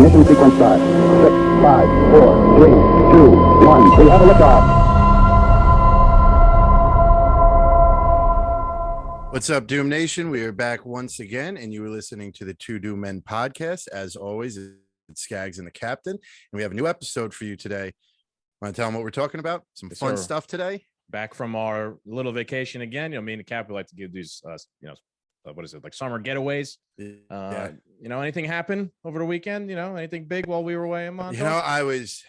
Ignition sequence start. 6, 5, 4, 3, 2, 1. We have a liftoff. What's up, Doom Nation? We are back once again, and you are listening to the Two Doom Men podcast. As always, it's Skaggs and the Captain, and we have a new episode for you today. Want to tell them what we're talking about? Some fun stuff today. Back from our little vacation again. You know, me and the Captain like to give these, what is it, like summer getaways? Yeah. You know, anything happen over the weekend? You know, anything big while we were away in Montauk? You know, I was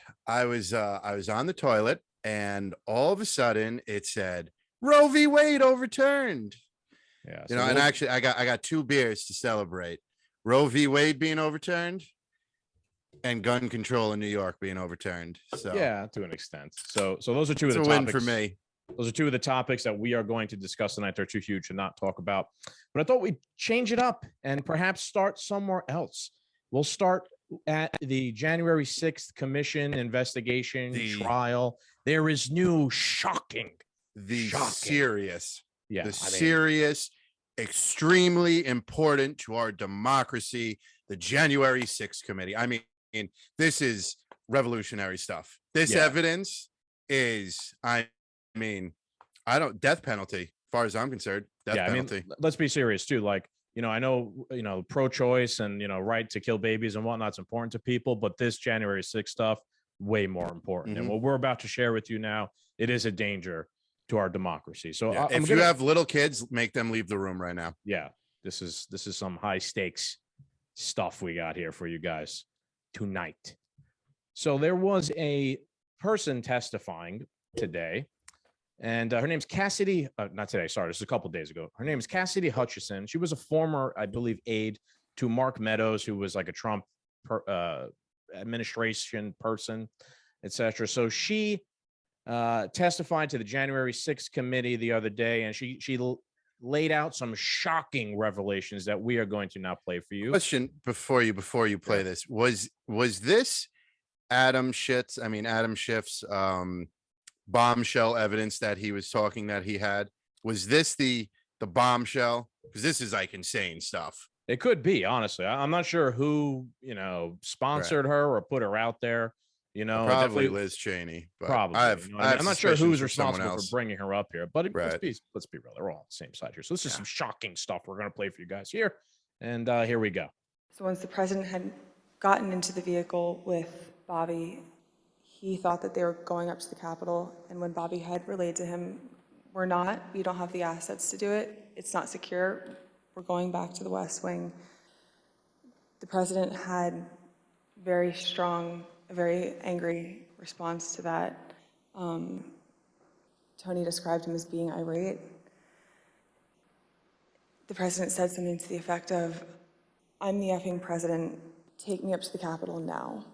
on the toilet, and all of a sudden it said Roe v. Wade overturned. Yeah, you know, and actually I got 2 beers to celebrate: Roe v. Wade being overturned and gun control in New York being overturned. So yeah, to an extent. So those are two of the topics. Win for me. Those are 2 of the topics that we are going to discuss tonight. They're too huge to not talk about, but I thought we'd change it up and perhaps start somewhere else. We'll start at the January 6th commission investigation trial. There is new shocking, serious. Yeah, serious, extremely important to our democracy, the January 6th committee. I mean, this is revolutionary stuff. This evidence is, death penalty, as far as I'm concerned, death penalty. I mean, let's be serious too. Like, you know, I know, you know, pro-choice and, you know, right to kill babies and whatnot's important to people, but this January 6th stuff, way more important. And what we're about to share with you now, it is a danger to our democracy. So if you have little kids, make them leave the room right now. Yeah, this is some high stakes stuff we got here for you guys tonight. So there was a person testifying today, and her name's Cassidy. Not today, sorry, this is a couple of days ago. Her name is Cassidy Hutchison. She was a former, I believe, aide to Mark Meadows, who was like a Trump administration person, etc. So she testified to the January 6th committee the other day, and she laid out some shocking revelations that we are going to now play for you. Question before you play this: was this Adam Schiff's bombshell evidence that he was talking that he had? Was this the bombshell? Because this is like insane stuff. It could be, honestly. I'm not sure who, you know, sponsored her or put her out there. You know, probably Liz Cheney. But probably. I'm not sure who's responsible for bringing her up here, but let's be real. They're all on the same side here. So this is some shocking stuff we're going to play for you guys here. And here we go. So once the president had gotten into the vehicle with Bobby, he thought that they were going up to the Capitol. And when Bobby had relayed to him, we don't have the assets to do it. It's not secure. We're going back to the West Wing. The president had a very angry response to that. Tony described him as being irate. The president said something to the effect of, "I'm the effing president, take me up to the Capitol now."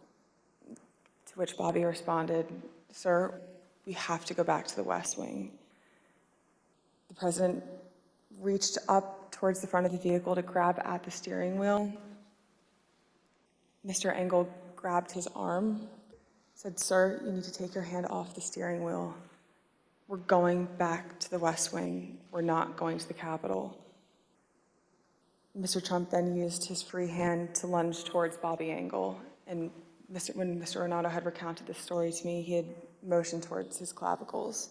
To which Bobby responded, "Sir, we have to go back to the West Wing." The president reached up towards the front of the vehicle to grab at the steering wheel. Mr. Engel grabbed his arm, said, "Sir, you need to take your hand off the steering wheel. We're going back to the West Wing. We're not going to the Capitol." Mr. Trump then used his free hand to lunge towards Bobby Engel. And when Mr. Renato had recounted this story to me, he had motioned towards his clavicles.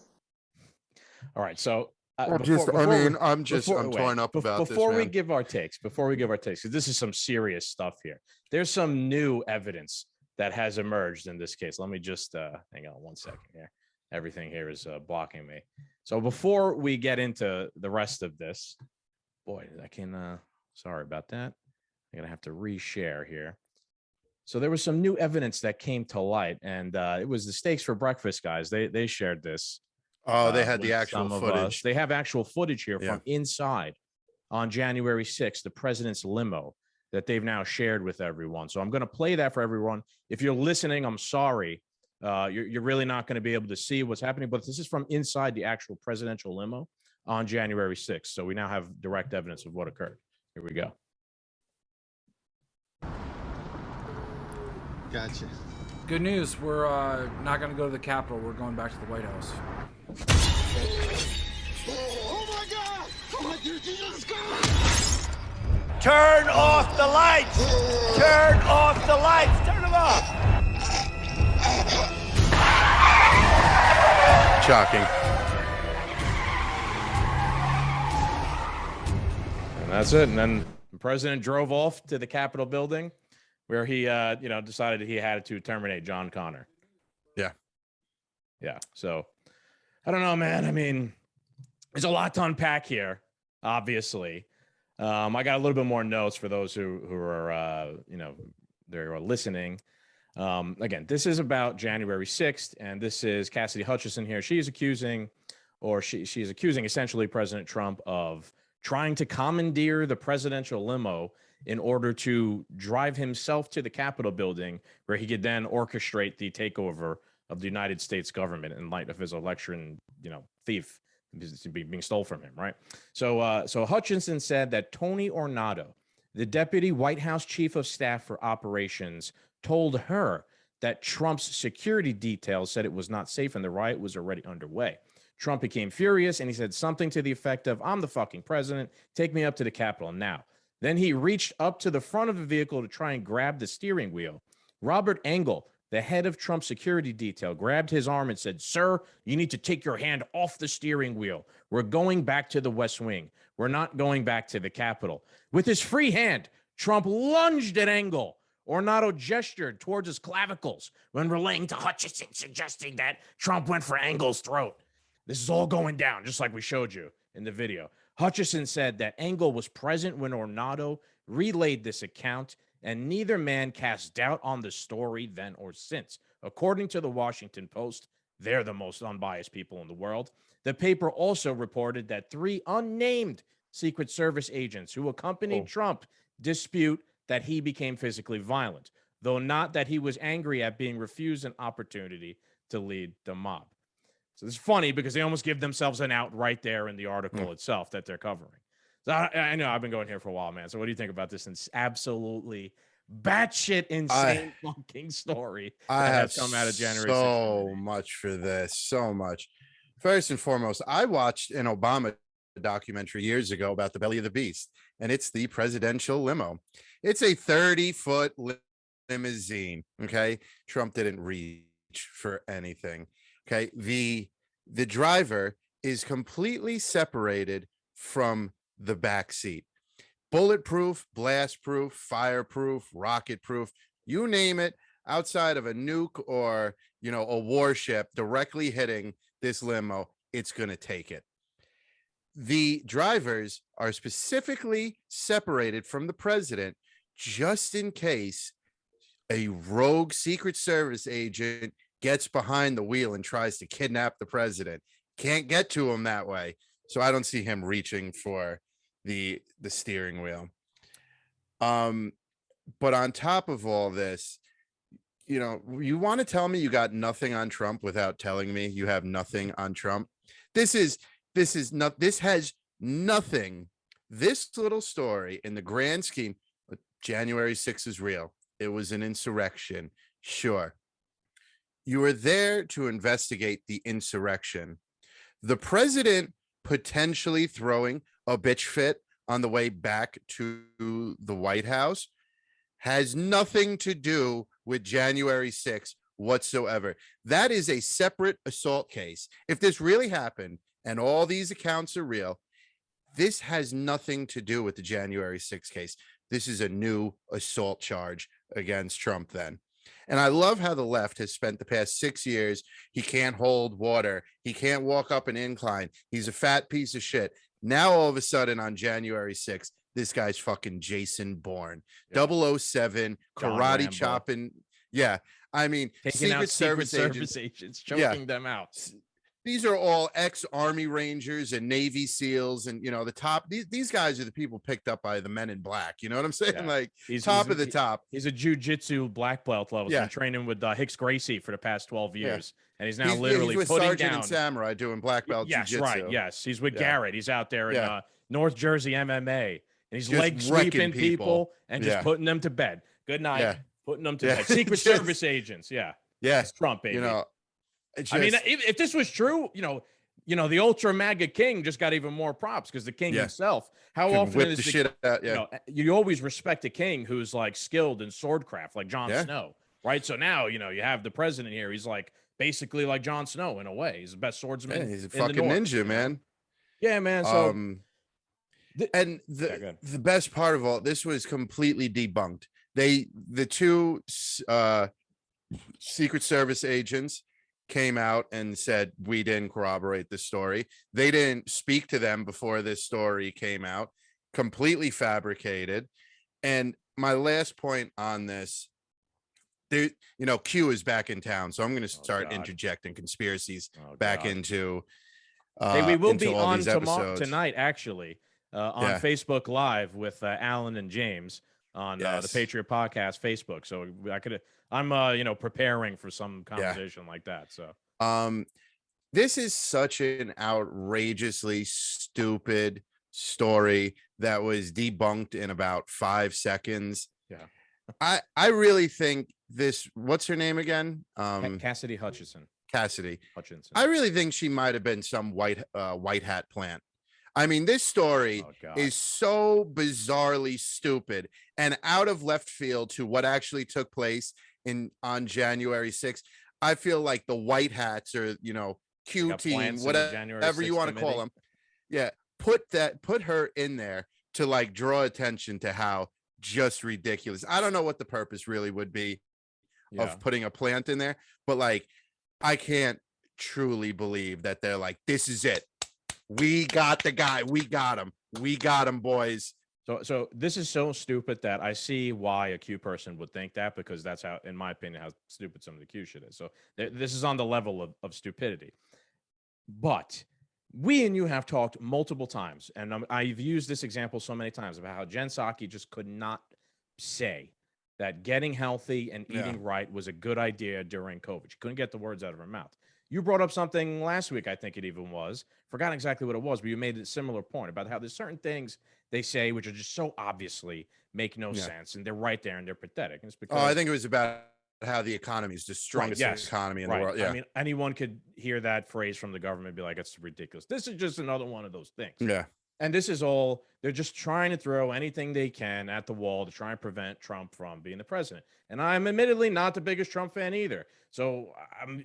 All right, so I'm torn up about this. Before we give our takes, because this is some serious stuff here. There's some new evidence that has emerged in this case. Let me just hang on 1 second here. Everything here is blocking me. So before we get into the rest of this, sorry about that. I'm gonna have to reshare here. So there was some new evidence that came to light, and it was the Steaks for Breakfast guys. They shared this. Oh, they had the actual footage. They have actual footage here from inside on January 6th, the president's limo that they've now shared with everyone. So I'm going to play that for everyone. If you're listening, I'm sorry. You're really not going to be able to see what's happening, but this is from inside the actual presidential limo on January 6th. So we now have direct evidence of what occurred. Here we go. Gotcha. Good news. We're not going to go to the Capitol. We're going back to the White House. Oh my God! Oh my God! Jesus God! Turn off the lights! Turn off the lights! Turn them off! Shocking. And that's it. And then the president drove off to the Capitol building where he, decided he had to terminate John Connor. Yeah. Yeah. So I don't know, man. I mean, there's a lot to unpack here, obviously. I got a little bit more notes for those who are, they're listening. Again, this is about January 6th, and this is Cassidy Hutchinson here. She's accusing essentially President Trump of trying to commandeer the presidential limo in order to drive himself to the Capitol building, where he could then orchestrate the takeover of the United States government in light of his election, thief being stole from him, right? So Hutchinson said that Tony Ornato, the deputy White House chief of staff for operations, told her that Trump's security details said it was not safe and the riot was already underway. Trump became furious and he said something to the effect of, "I'm the fucking president. Take me up to the Capitol now." Then he reached up to the front of the vehicle to try and grab the steering wheel. Robert Engel, the head of Trump's security detail, grabbed his arm and said, "Sir, you need to take your hand off the steering wheel. We're going back to the West Wing. We're not going back to the Capitol." With his free hand, Trump lunged at Engel. Ornato gestured towards his clavicles when relaying to Hutchinson, suggesting that Trump went for Engel's throat. This is all going down, just like we showed you in the video. Hutchinson said that Engel was present when Ornato relayed this account, and neither man cast doubt on the story then or since. According to the Washington Post, they're the most unbiased people in the world. The paper also reported that 3 unnamed Secret Service agents who accompanied Trump dispute that he became physically violent, though not that he was angry at being refused an opportunity to lead the mob. So it's funny because they almost give themselves an out right there in the article itself that they're covering. So I know I've been going here for a while, man. So what do you think about this absolutely batshit insane fucking story that has come out of January 6th? So much for this, so much. First and foremost, I watched an Obama documentary years ago about the belly of the beast, and it's the presidential limo. It's a 30-foot limousine. Okay, Trump didn't reach for anything. Okay, the driver is completely separated from the back seat. Bulletproof, blast proof, fireproof, rocket proof, you name it, outside of a nuke or a warship directly hitting this limo, it's going to take it. The drivers are specifically separated from the president just in case a rogue Secret Service agent gets behind the wheel and tries to kidnap the president. Can't get to him that way. So I don't see him reaching for the steering wheel. But on top of all this, you want to tell me you got nothing on Trump without telling me you have nothing on Trump? This has nothing. This little story in the grand scheme, January 6th is real. It was an insurrection. Sure. You were there to investigate the insurrection. The president potentially throwing a bitch fit on the way back to the White House has nothing to do with January 6th whatsoever. That is a separate assault case. If this really happened and all these accounts are real, this has nothing to do with the January 6th case. This is a new assault charge against Trump then. And I love how the left has spent the past 6 years. He can't hold water. He can't walk up an incline. He's a fat piece of shit. Now, all of a sudden on January 6th, this guy's fucking Jason Bourne, 007, karate chopping. Yeah. I mean, taking out Secret Service agents, choking them out. These are all ex-Army Rangers and Navy SEALs, and the top. These guys are the people picked up by the Men in Black. You know what I'm saying? Yeah. Like he's top of the top. He's a jiu-jitsu black belt level. Yeah. He's been training with Hicks Gracie for the past 12 years, and he's now literally he's with putting Sergeant down and Samurai doing black belt jiu-jitsu. Right. Yes, he's with Garrett. He's out there in North Jersey MMA, and he's just leg sweeping people and just putting them to bed. Good night. Yeah. Putting them to bed. Secret Service agents. Yeah. Yeah. It's Trump, baby. I mean, if this was true, you know, the ultra MAGA king just got even more props because the king himself, how Could often whip is the shit out, you know, you always respect a king who's like skilled in swordcraft, like Jon Snow, right? So now, you know, you have the president here. He's like basically like Jon Snow in a way. He's the best swordsman. He's a in fucking the North, ninja, man. Yeah, man. So, and the best part of all this was completely debunked. The two Secret Service agents came out and said we didn't corroborate this story. They didn't speak to them before this story came out. Completely fabricated. And my last point on this, there, you know, Q is back in town, so I'm going to start interjecting conspiracies back into. Hey, we will be all on these episodes tonight, actually, on Facebook Live with Alan and James on the Patriot Podcast Facebook. So I'm you know, preparing for some conversation like that. So this is such an outrageously stupid story that was debunked in about 5 seconds. Yeah. I really think this, what's her name again? Cassidy Hutchinson. I really think she might have been some white hat plant. I mean, this story is so bizarrely stupid and out of left field to what actually took place on January 6th. I feel like the white hats, or, you know, Q team, whatever you want to call them. Yeah. Put her in there to like draw attention to how just ridiculous. I don't know what the purpose really would be of putting a plant in there, but like, I can't truly believe that they're like, this is it. We got the guy. We got him, boys. So this is so stupid that I see why a Q person would think that, because that's how, in my opinion, how stupid some of the Q shit is. So this is on the level of stupidity. But we and you have talked multiple times, and I've used this example so many times about how Jen Psaki just could not say that getting healthy and eating right was a good idea during COVID. She couldn't get the words out of her mouth. You brought up something last week, I think it even was. Forgot exactly what it was, but you made a similar point about how there's certain things they say which are just so obviously make no sense, and they're right there and they're pathetic. And it's because I think it was about how the economy is the strongest economy in the world. Yeah. I mean, anyone could hear that phrase from the government and be like, it's ridiculous. This is just another one of those things. Yeah. And this is all, they're just trying to throw anything they can at the wall to try and prevent Trump from being the president. And I'm admittedly not the biggest Trump fan either. So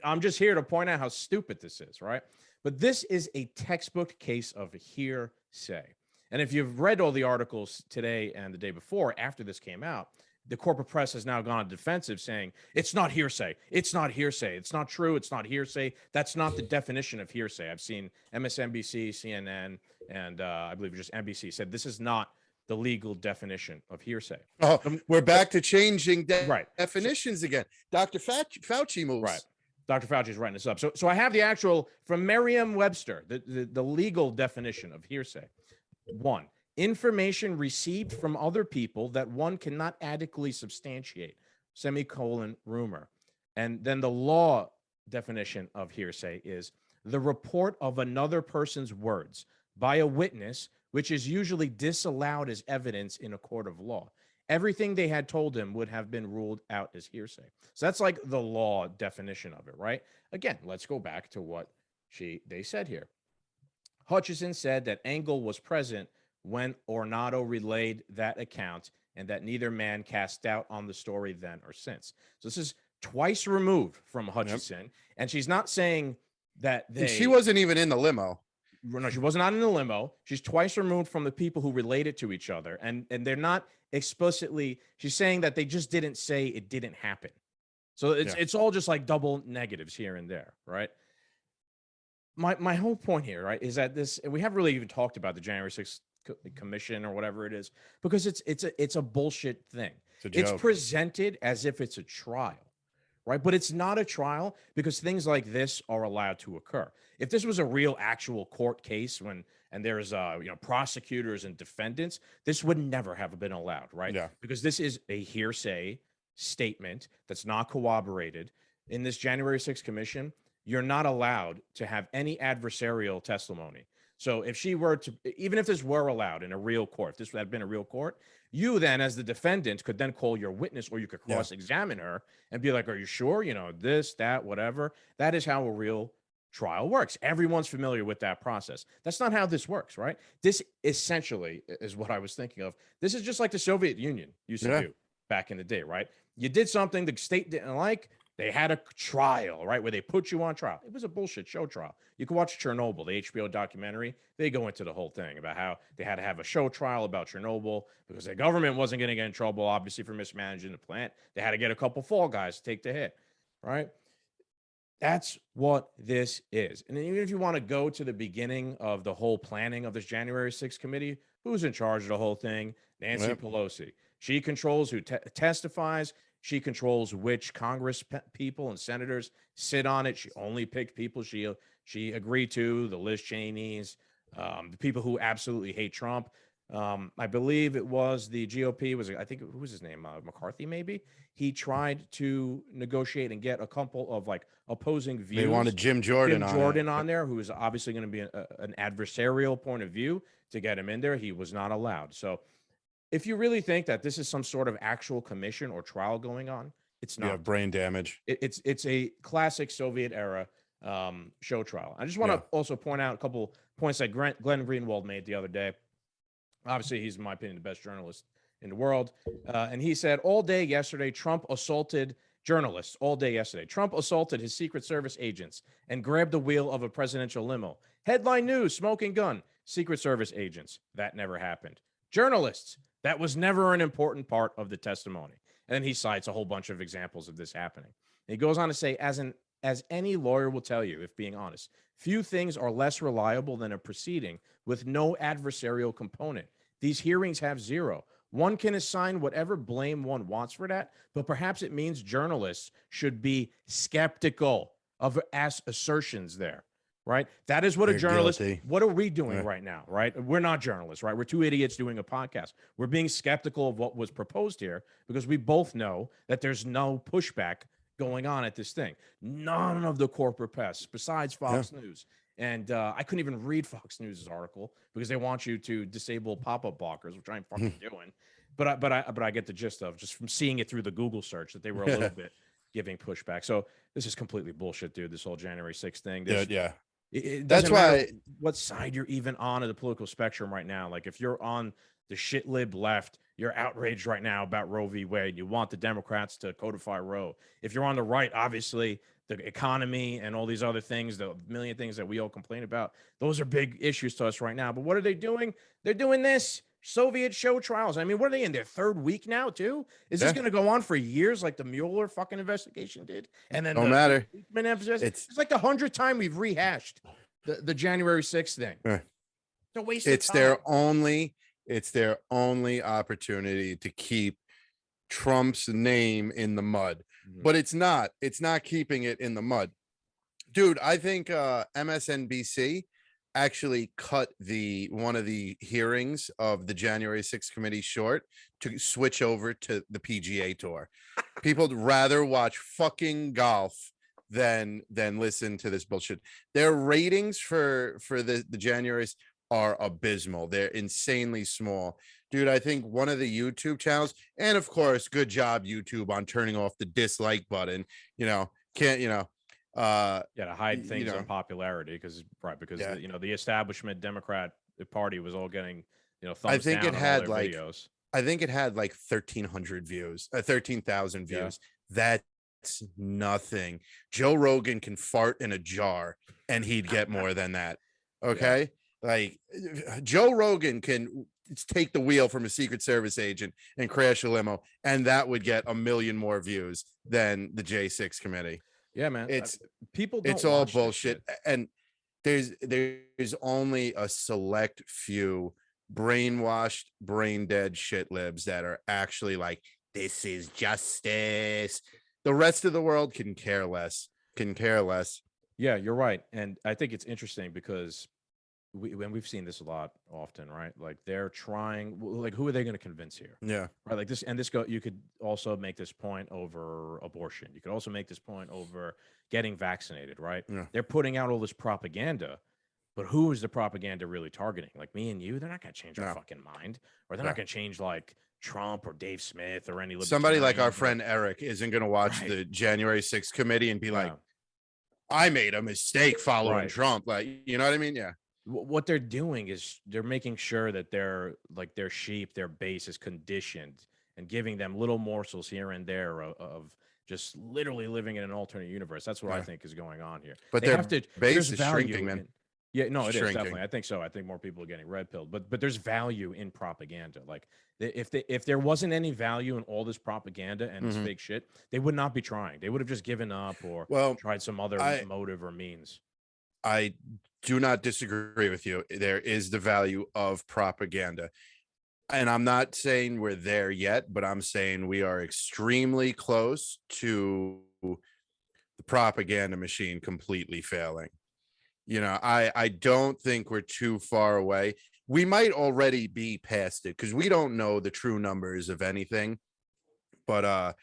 I'm just here to point out how stupid this is, right? But this is a textbook case of hearsay. And if you've read all the articles today and the day before, after this came out, the corporate press has now gone defensive saying, it's not hearsay. It's not hearsay. It's not true. It's not hearsay. That's not the definition of hearsay. I've seen MSNBC, CNN, and I believe just NBC said this is not the legal definition of hearsay. Oh, we're back to changing definitions again. Dr. Fauci moves. Right. Dr. Fauci is writing this up. So I have the actual, from Merriam-Webster, the legal definition of hearsay. 1, information received from other people that one cannot adequately substantiate, rumor. And then the law definition of hearsay is the report of another person's words by a witness, which is usually disallowed as evidence in a court of law. Everything they had told him would have been ruled out as hearsay. So that's like the law definition of it, right? Again, let's go back to what they said here. Hutchison said that Engel was present when Ornato relayed that account and that neither man cast doubt on the story then or since. So this is twice removed from Hutchison. And she's not saying that she wasn't even in the limo. No, she was not in the limo. She's twice removed from the people who related to each other. And they're not explicitly, she's saying that they just didn't say it didn't happen. So it's all just like double negatives here and there, right? My whole point here, right, is that we haven't really even talked about the January 6th commission or whatever it is, because it's a bullshit thing. It's presented as if it's a trial, right? But it's not a trial because things like this are allowed to occur. If this was a real actual court case and there's prosecutors and defendants, this would never have been allowed, right? Yeah. Because this is a hearsay statement that's not corroborated. In this January 6th commission, you're not allowed to have any adversarial testimony. So if she were to, even if this were allowed in a real court, if this had been a real court, you then as the defendant could then call your witness, or you could cross-examine her and be like, are you sure? This, that, whatever. That is how a real trial works. Everyone's familiar with that process. That's not how this works, right? This essentially is what I was thinking of. This is just like the Soviet Union used to do back in the day, right? You did something the state didn't like, they had a trial, right, where they put you on trial. It was a bullshit show trial. You can watch Chernobyl, the HBO documentary. They go into the whole thing about how they had to have a show trial about Chernobyl because the government wasn't going to get in trouble, obviously, for mismanaging the plant. They had to get a couple fall guys to take the hit, right? That's what this is. And even if you want to go to the beginning of the whole planning of this January 6th committee, who's in charge of the whole thing? Nancy Pelosi. She controls who testifies. She controls which Congress people and senators sit on it. She only picked people she agreed to, the Liz Cheneys, the people who absolutely hate Trump. I believe it was the GOP, I think, who was his name? McCarthy, maybe? He tried to negotiate and get a couple of like opposing views. They wanted Jim Jordan on there, who is obviously going to be an adversarial point of view to get him in there. He was not allowed. So if you really think that this is some sort of actual commission or trial going on, it's not. You have brain damage. It's a classic Soviet era show trial. I just want to also point out a couple points that Glenn Greenwald made the other day. Obviously, he's, in my opinion, the best journalist in the world. And he said, all day yesterday, Trump assaulted journalists. All day yesterday, Trump assaulted his Secret Service agents and grabbed the wheel of a presidential limo. Headline news, smoking gun, Secret Service agents. That never happened. Journalists. That was never an important part of the testimony. And then he cites a whole bunch of examples of this happening. And he goes on to say, as any lawyer will tell you, if being honest, few things are less reliable than a proceeding with no adversarial component. These hearings have zero. One can assign whatever blame one wants for that, but perhaps it means journalists should be skeptical of assertions there. Right. That is what a journalist, what are we doing right now? Right. We're not journalists, right? We're two idiots doing a podcast. We're being skeptical of what was proposed here because we both know that there's no pushback going on at this thing. None of the corporate press besides Fox News. And I couldn't even read Fox News' article because they want you to disable pop-up blockers, which I'm fucking doing. But I get the gist of just from seeing it through the Google search that they were a little bit giving pushback. So this is completely bullshit, dude. This whole January 6th thing. That's why what side you're even on of the political spectrum right now. Like if you're on the shit lib left, you're outraged right now about Roe v. Wade. You want the Democrats to codify Roe. If you're on the right, obviously the economy and all these other things, the million things that we all complain about, those are big issues to us right now. But what are they doing? They're doing this. Soviet show trials. I mean, what are they in their third week now, too? Is this going to go on for years like the Mueller fucking investigation did? And then don't matter. It's like the 100th time we've rehashed the January 6th thing. It's a waste of time. It's their only opportunity to keep Trump's name in the mud. But it's not keeping it in the mud. Dude, I think MSNBC actually cut one of the hearings of the January 6th committee short to switch over to the PGA Tour. People would rather watch fucking golf than listen to this bullshit. Their ratings for the January's are abysmal. They're insanely small. Dude, I think one of the YouTube channels, and of course, good job YouTube on turning off the dislike button. To hide things on popularity because the establishment Democrat Party was all getting thumbs I think down it had on all their videos. I think it had like 1,300 views, 13,000 views. That's nothing. Joe Rogan can fart in a jar and he'd get more than that. Okay, like Joe Rogan can take the wheel from a Secret Service agent and crash a limo, and that would get 1 million more views than the J6 committee. Yeah, man. It's it's all bullshit. And there's only a select few brainwashed, brain dead shit libs that are actually like, this is justice. The rest of the world can care less. Yeah, you're right. And I think it's interesting because we've seen this a lot often, right? Like they're trying, like, who are they going to convince here? Yeah. Right. Like this, you could also make this point over abortion. You could also make this point over getting vaccinated, right? Yeah. They're putting out all this propaganda, but who is the propaganda really targeting? Like me and you, they're not going to change our fucking mind, or they're not going to change like Trump or Dave Smith or any somebody like our friend Eric isn't going to watch the January 6th committee and be like, I made a mistake following Right. Trump. Like, you know what I mean? Yeah. What they're doing is they're making sure that their sheep, their base is conditioned and giving them little morsels here and there of just literally living in an alternate universe. That's what I Yeah. think is going on here. But They their have to. base There's is value shrinking, man. in. Yeah, no, it is Shrinking. definitely. I think so. I think more people are getting red pilled, but there's value in propaganda. Like if there wasn't any value in all this propaganda and this fake shit, they would not be trying. They would have just given up or Well, tried some other motive or means. I do not disagree with you. There is the value of propaganda. And I'm not saying we're there yet, but I'm saying we are extremely close to the propaganda machine completely failing. You know, I don't think we're too far away. We might already be past it because we don't know the true numbers of anything. But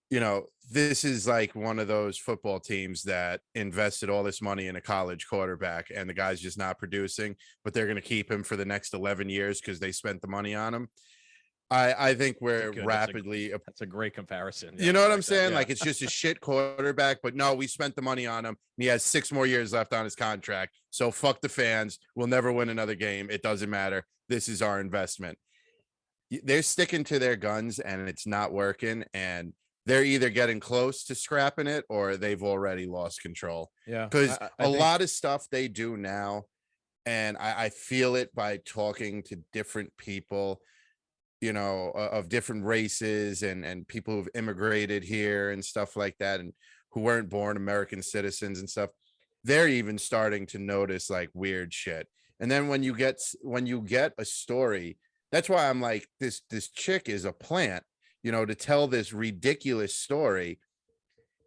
you know, this is like one of those football teams that invested all this money in a college quarterback and the guy's just not producing, but they're going to keep him for the next 11 years because they spent the money on him. I think we're rapidly. That's a great comparison. You know what I'm saying? Like, it's just a shit quarterback, but no, we spent the money on him. He has 6 more years left on his contract. So fuck the fans. We'll never win another game. It doesn't matter. This is our investment. They're sticking to their guns and it's not working. And they're either getting close to scrapping it or they've already lost control. Yeah. Because a lot of stuff they do now, and I feel it by talking to different people, you know, of different races and people who've immigrated here and stuff like that, and who weren't born American citizens and stuff. They're even starting to notice like weird shit. And then when you get a story, that's why I'm like, this chick is a plant, you know, to tell this ridiculous story.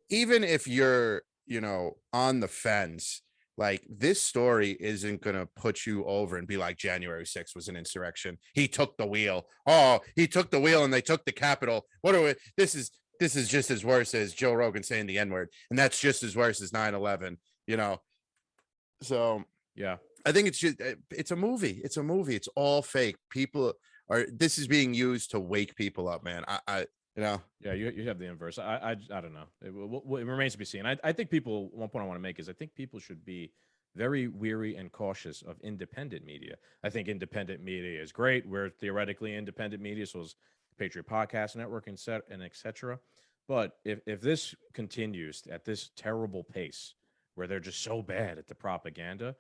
Even if you're, you know, on the fence, like, this story isn't going to put you over and be like January 6th was an insurrection. He took the wheel. Oh, he took the wheel and they took the Capitol. What are we? This is just as worse as Joe Rogan saying the N-word. And that's just as worse as 9/11, you know? So yeah, I think it's a movie. It's a movie. It's all fake. This is being used to wake people up, man. You know. Yeah, you have the inverse. I don't know. It remains to be seen. I think people. One point I want to make is I think people should be very weary and cautious of independent media. I think independent media is great. We're theoretically independent media, so is Patriot Podcast Network and et cetera. But if this continues at this terrible pace, where they're just so bad at the propaganda,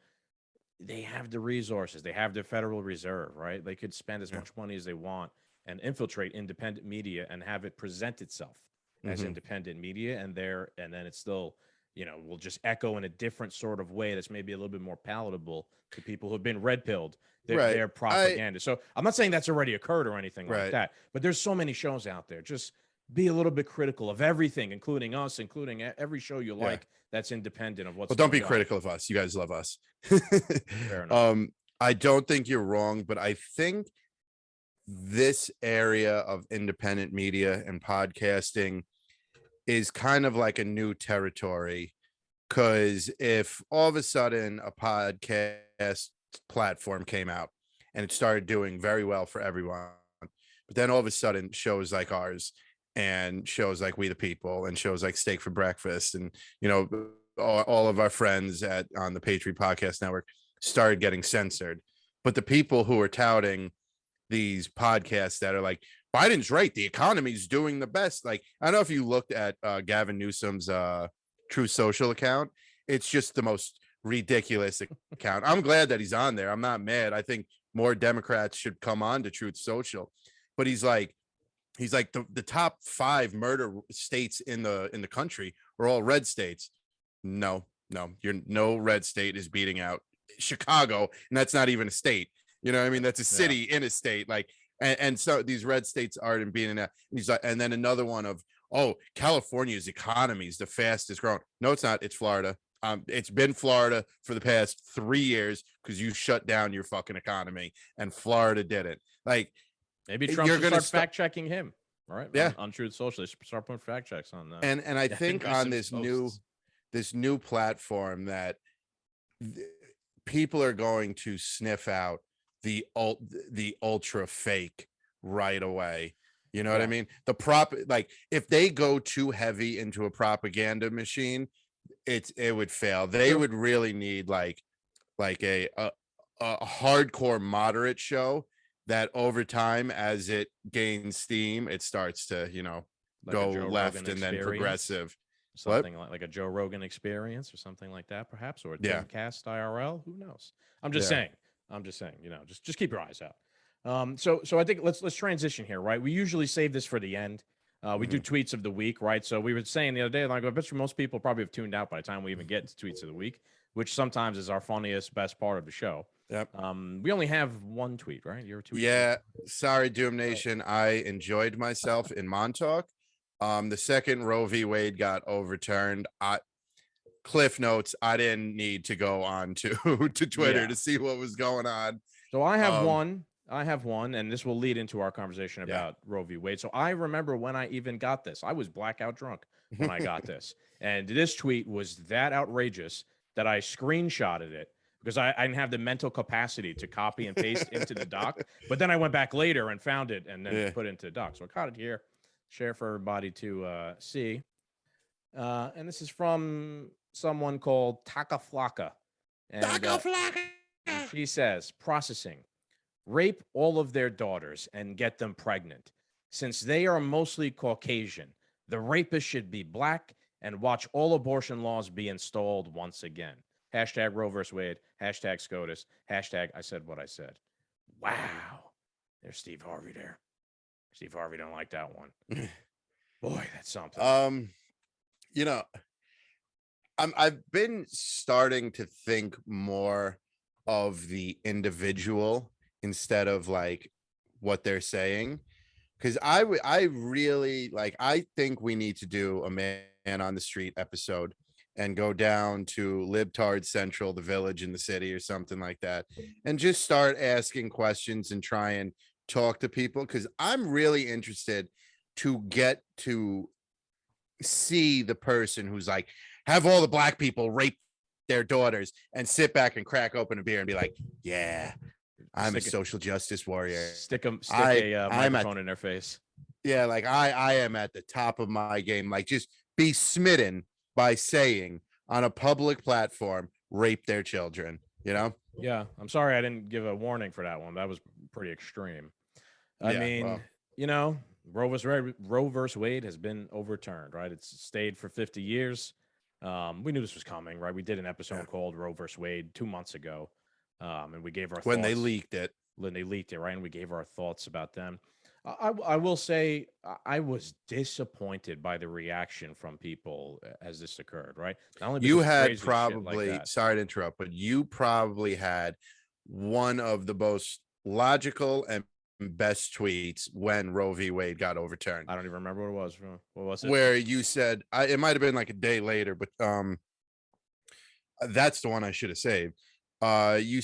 they have the resources. They have the Federal Reserve, right? They could spend as much money as they want and infiltrate independent media and have it present itself as independent media, and then it's still, you know, will just echo in a different sort of way that's maybe a little bit more palatable to people who have been red pilled their propaganda. So I'm not saying that's already occurred or anything like that, but there's so many shows out there. Just be a little bit critical of everything, including us, including every show you like that's independent of what's. Well, don't be critical of us. You guys love us. Fair enough. I don't think you're wrong, but I think this area of independent media and podcasting is kind of like a new territory, because if all of a sudden a podcast platform came out and it started doing very well for everyone, but then all of a sudden shows like ours and shows like We the People and shows like Steak for Breakfast and, you know, all of our friends on the Patriot Podcast Network started getting censored, but the people who are touting these podcasts that are like, Biden's right, the economy's doing the best. Like, I don't know if you looked at Gavin Newsom's True Social account. It's just the most ridiculous account. I'm glad that he's on there. I'm not mad. I think more Democrats should come on to Truth Social. But he's like the top 5 murder states in the country are all red states. No red state is beating out Chicago, and that's not even a state. You know what I mean? That's a city in a state. Like, and so these red states aren't beating that. And he's like, and then another one of, oh, California's economy is the fastest growing. No, it's not. It's Florida. It's been Florida for the past 3 years because you shut down your fucking economy, and Florida didn't. Like, maybe Trump should start fact checking him. All right. Yeah. On Truth Social, they should start putting fact checks on that. And I think on this new platform that people are going to sniff out the ultra fake right away. You know what I mean? Like, if they go too heavy into a propaganda machine, it would fail. They would really need like a hardcore moderate show that over time, as it gains steam, it starts to, Like a go Joe left Rogan and then experience? progressive. Something like a Joe Rogan experience or something like that, perhaps, or a Yeah. Timcast IRL. Who knows? I'm just Yeah. saying. I'm just saying. Just keep your eyes out. So I think let's transition here, right? We usually save this for the end. We do tweets of the week, right? So we were saying the other day, like I bet you most people probably have tuned out by the time we even get to tweets of the week, which sometimes is our funniest, best part of the show. Yep. We only have one tweet, right? You're a tweet. Yeah. Sorry, Doom Nation. I enjoyed myself in Montauk. The second Roe v. Wade got overturned. Cliff notes, I didn't need to go on to Twitter Yeah. to see what was going on. So I have one. I have one, and this will lead into our conversation Yeah. about Roe v. Wade. So I remember when I even got this. I was blackout drunk when I got this. And this tweet was that outrageous that I screenshotted it because I didn't have the mental capacity to copy and paste into the doc. But then I went back later and found it and then put it into the doc. So I caught it here, share for everybody to see. And this is from someone called Taka Flocka. And she says, processing. Rape all of their daughters and get them pregnant. Since they are mostly Caucasian, the rapist should be black and watch all abortion laws be installed once again. Hashtag Roe vs. Wade. Hashtag SCOTUS. Hashtag I said what I said. Wow. There's Steve Harvey there. Steve Harvey don't like that one. Boy, that's something. I've been starting to think more of the individual instead of like what they're saying, because I really like, I think we need to do a man on the street episode and go down to Libtard Central, the village in the city or something like that, and just start asking questions and try and talk to people, because I'm really interested to get to see the person who's like, have all the black people rape their daughters and sit back and crack open a beer and be like, yeah, I'm a social justice warrior. Stick a microphone in their face. Yeah, like I am at the top of my game. Like, just be smitten by saying on a public platform, rape their children, Yeah, I'm sorry I didn't give a warning for that one. That was pretty extreme. I mean, Roe versus Wade has been overturned, right? It's stayed for 50 years. We knew this was coming, right? We did an episode called Roe versus Wade 2 months ago, and we gave our when thoughts. they leaked it. When they leaked it, right? And we gave our thoughts about them. I will say I was disappointed by the reaction from people as this occurred, right? Not only You because had crazy shit probably, like that. sorry to interrupt, but you probably had one of the most logical and best tweets when Roe v. Wade got overturned. I don't even remember what it was. What was it? Where you said, it might have been like a day later, but that's the one I should have saved. You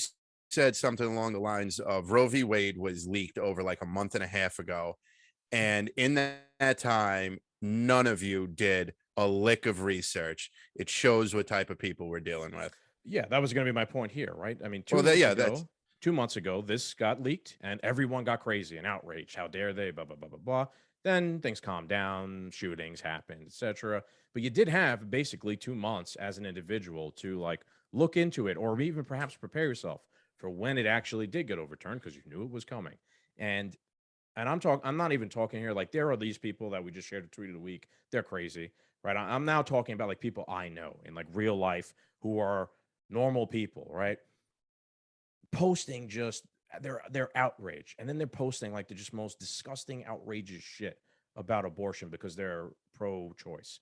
said something along the lines of Roe v. Wade was leaked over like a month and a half ago, and in that time, none of you did a lick of research. It shows what type of people we're dealing with. Yeah, that was going to be my point here, right? I mean, 2 months ago, this got leaked and everyone got crazy and outraged. How dare they? Blah, blah, blah, blah, blah. Then things calmed down, shootings happened, etc. But you did have basically 2 months as an individual to like look into it, or even perhaps prepare yourself for when it actually did get overturned, because you knew it was coming. And I'm not even talking here like there are these people that we just shared a tweet of the week. They're crazy, right? I'm now talking about like people I know in like real life who are normal people, right? Posting just their outrage, and then they're posting like the just most disgusting, outrageous shit about abortion because they're pro-choice.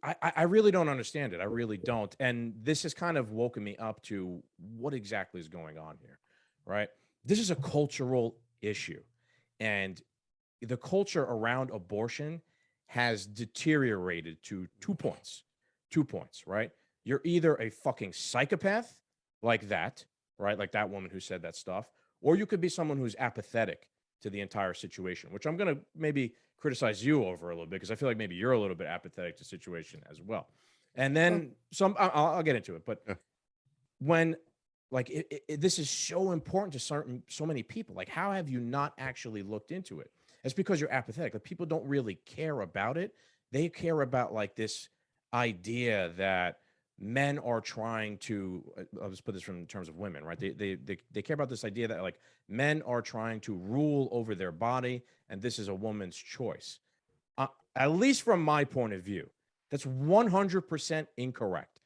I really don't understand it. I really don't. And this has kind of woken me up to what exactly is going on here, right? This is a cultural issue, and the culture around abortion has deteriorated to 2 points. 2 points, right? You're either a fucking psychopath like that, right? Like that woman who said that stuff, or you could be someone who's apathetic to the entire situation, which I'm going to maybe criticize you over a little bit, because I feel like maybe you're a little bit apathetic to the situation as well. And then I'll get into it. But when like this is so important to so many people, like how have you not actually looked into it? It's because you're apathetic. Like people don't really care about it. They care about like this idea that men are trying to, I'll just put this from in terms of women, right? They care about this idea that like men are trying to rule over their body and this is a woman's choice. At least from my point of view, that's 100% incorrect,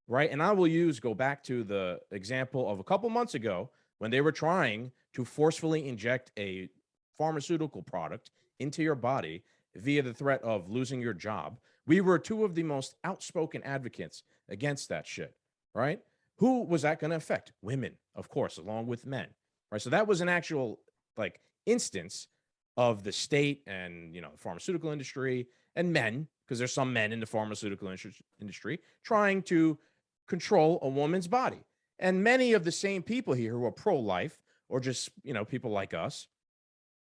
right? And I will go back to the example of a couple months ago when they were trying to forcefully inject a pharmaceutical product into your body via the threat of losing your job. We were two of the most outspoken advocates against that shit, right? Who was that going to affect? Women, of course, along with men, right? So that was an actual like instance of the state and, the pharmaceutical industry and men, because there's some men in the pharmaceutical industry trying to control a woman's body. And many of the same people here who are pro-life or just, people like us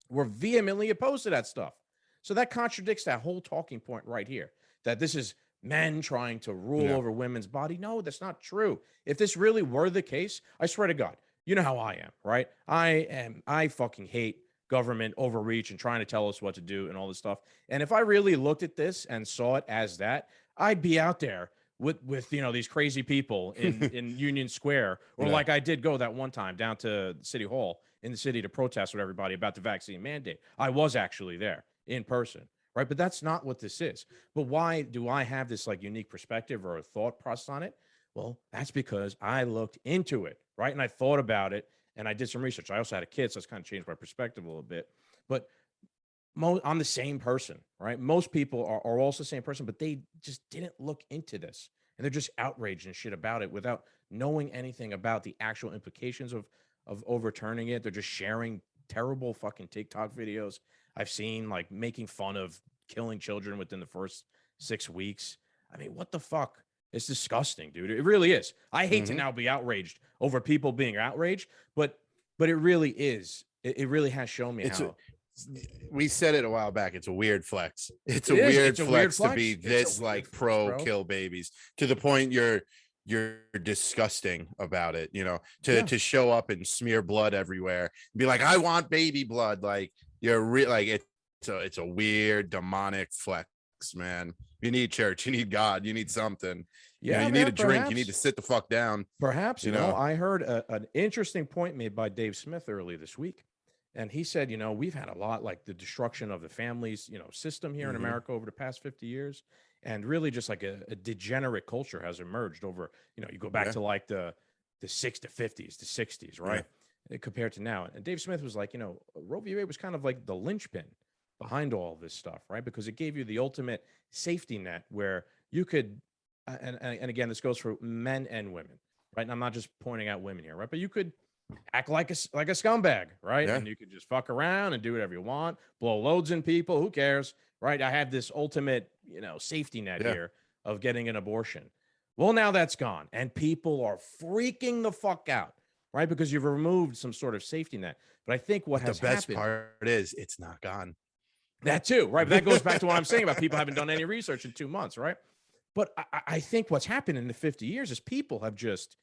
were vehemently opposed to that stuff. So that contradicts that whole talking point right here, that this is men trying to rule over women's body. No, that's not true. If this really were the case, I swear to God, you know how I am, right? I fucking hate government overreach and trying to tell us what to do and all this stuff. And if I really looked at this and saw it as that, I'd be out there with these crazy people in Union Square, or like I did go that one time down to City Hall in the city to protest with everybody about the vaccine mandate. I was actually there in person, right? But that's not what this is. But why do I have this like unique perspective or a thought process on it? Well, that's because I looked into it, right? And I thought about it and I did some research. I also had a kid, so it's kind of changed my perspective a little bit. But I'm the same person, right? Most people are also the same person, but they just didn't look into this. And they're just outraged and shit about it without knowing anything about the actual implications of overturning it. They're just sharing terrible fucking TikTok videos I've seen, like making fun of killing children within the first 6 weeks. I mean, what the fuck? It's disgusting, dude. It really is. I hate to now be outraged over people being outraged, but it really is. It really has shown me how. We said it a while back. It's a weird flex. It's a weird flex to be this like pro kill babies to the point you're disgusting about it, to show up and smear blood everywhere and be like, I want baby blood. Like you're like it's a weird demonic flex, man. You need church, you need God, you need something. You need a drink, you need to sit the fuck down. Perhaps, I heard an interesting point made by Dave Smith early this week. And he said, we've had a lot like the destruction of the families, system here in America over the past 50 years. And really just like a degenerate culture has emerged over, you go back to like the 50s, the 60s, right? Compared to now. And Dave Smith was like, Roe v. Wade was kind of like the linchpin behind all this stuff, right? Because it gave you the ultimate safety net where you could, and again, this goes for men and women, right? And I'm not just pointing out women here, right? But you could act like a scumbag, right? And you could just fuck around and do whatever you want, blow loads in people, who cares, right? I have this ultimate, safety net here of getting an abortion. Well, now that's gone and people are freaking the fuck out, right? Because you've removed some sort of safety net. But I think what has happened, the best part is it's not gone. That too, right? But that goes back to what I'm saying about people haven't done any research in 2 months, right? But I think what's happened in the 50 years is people have just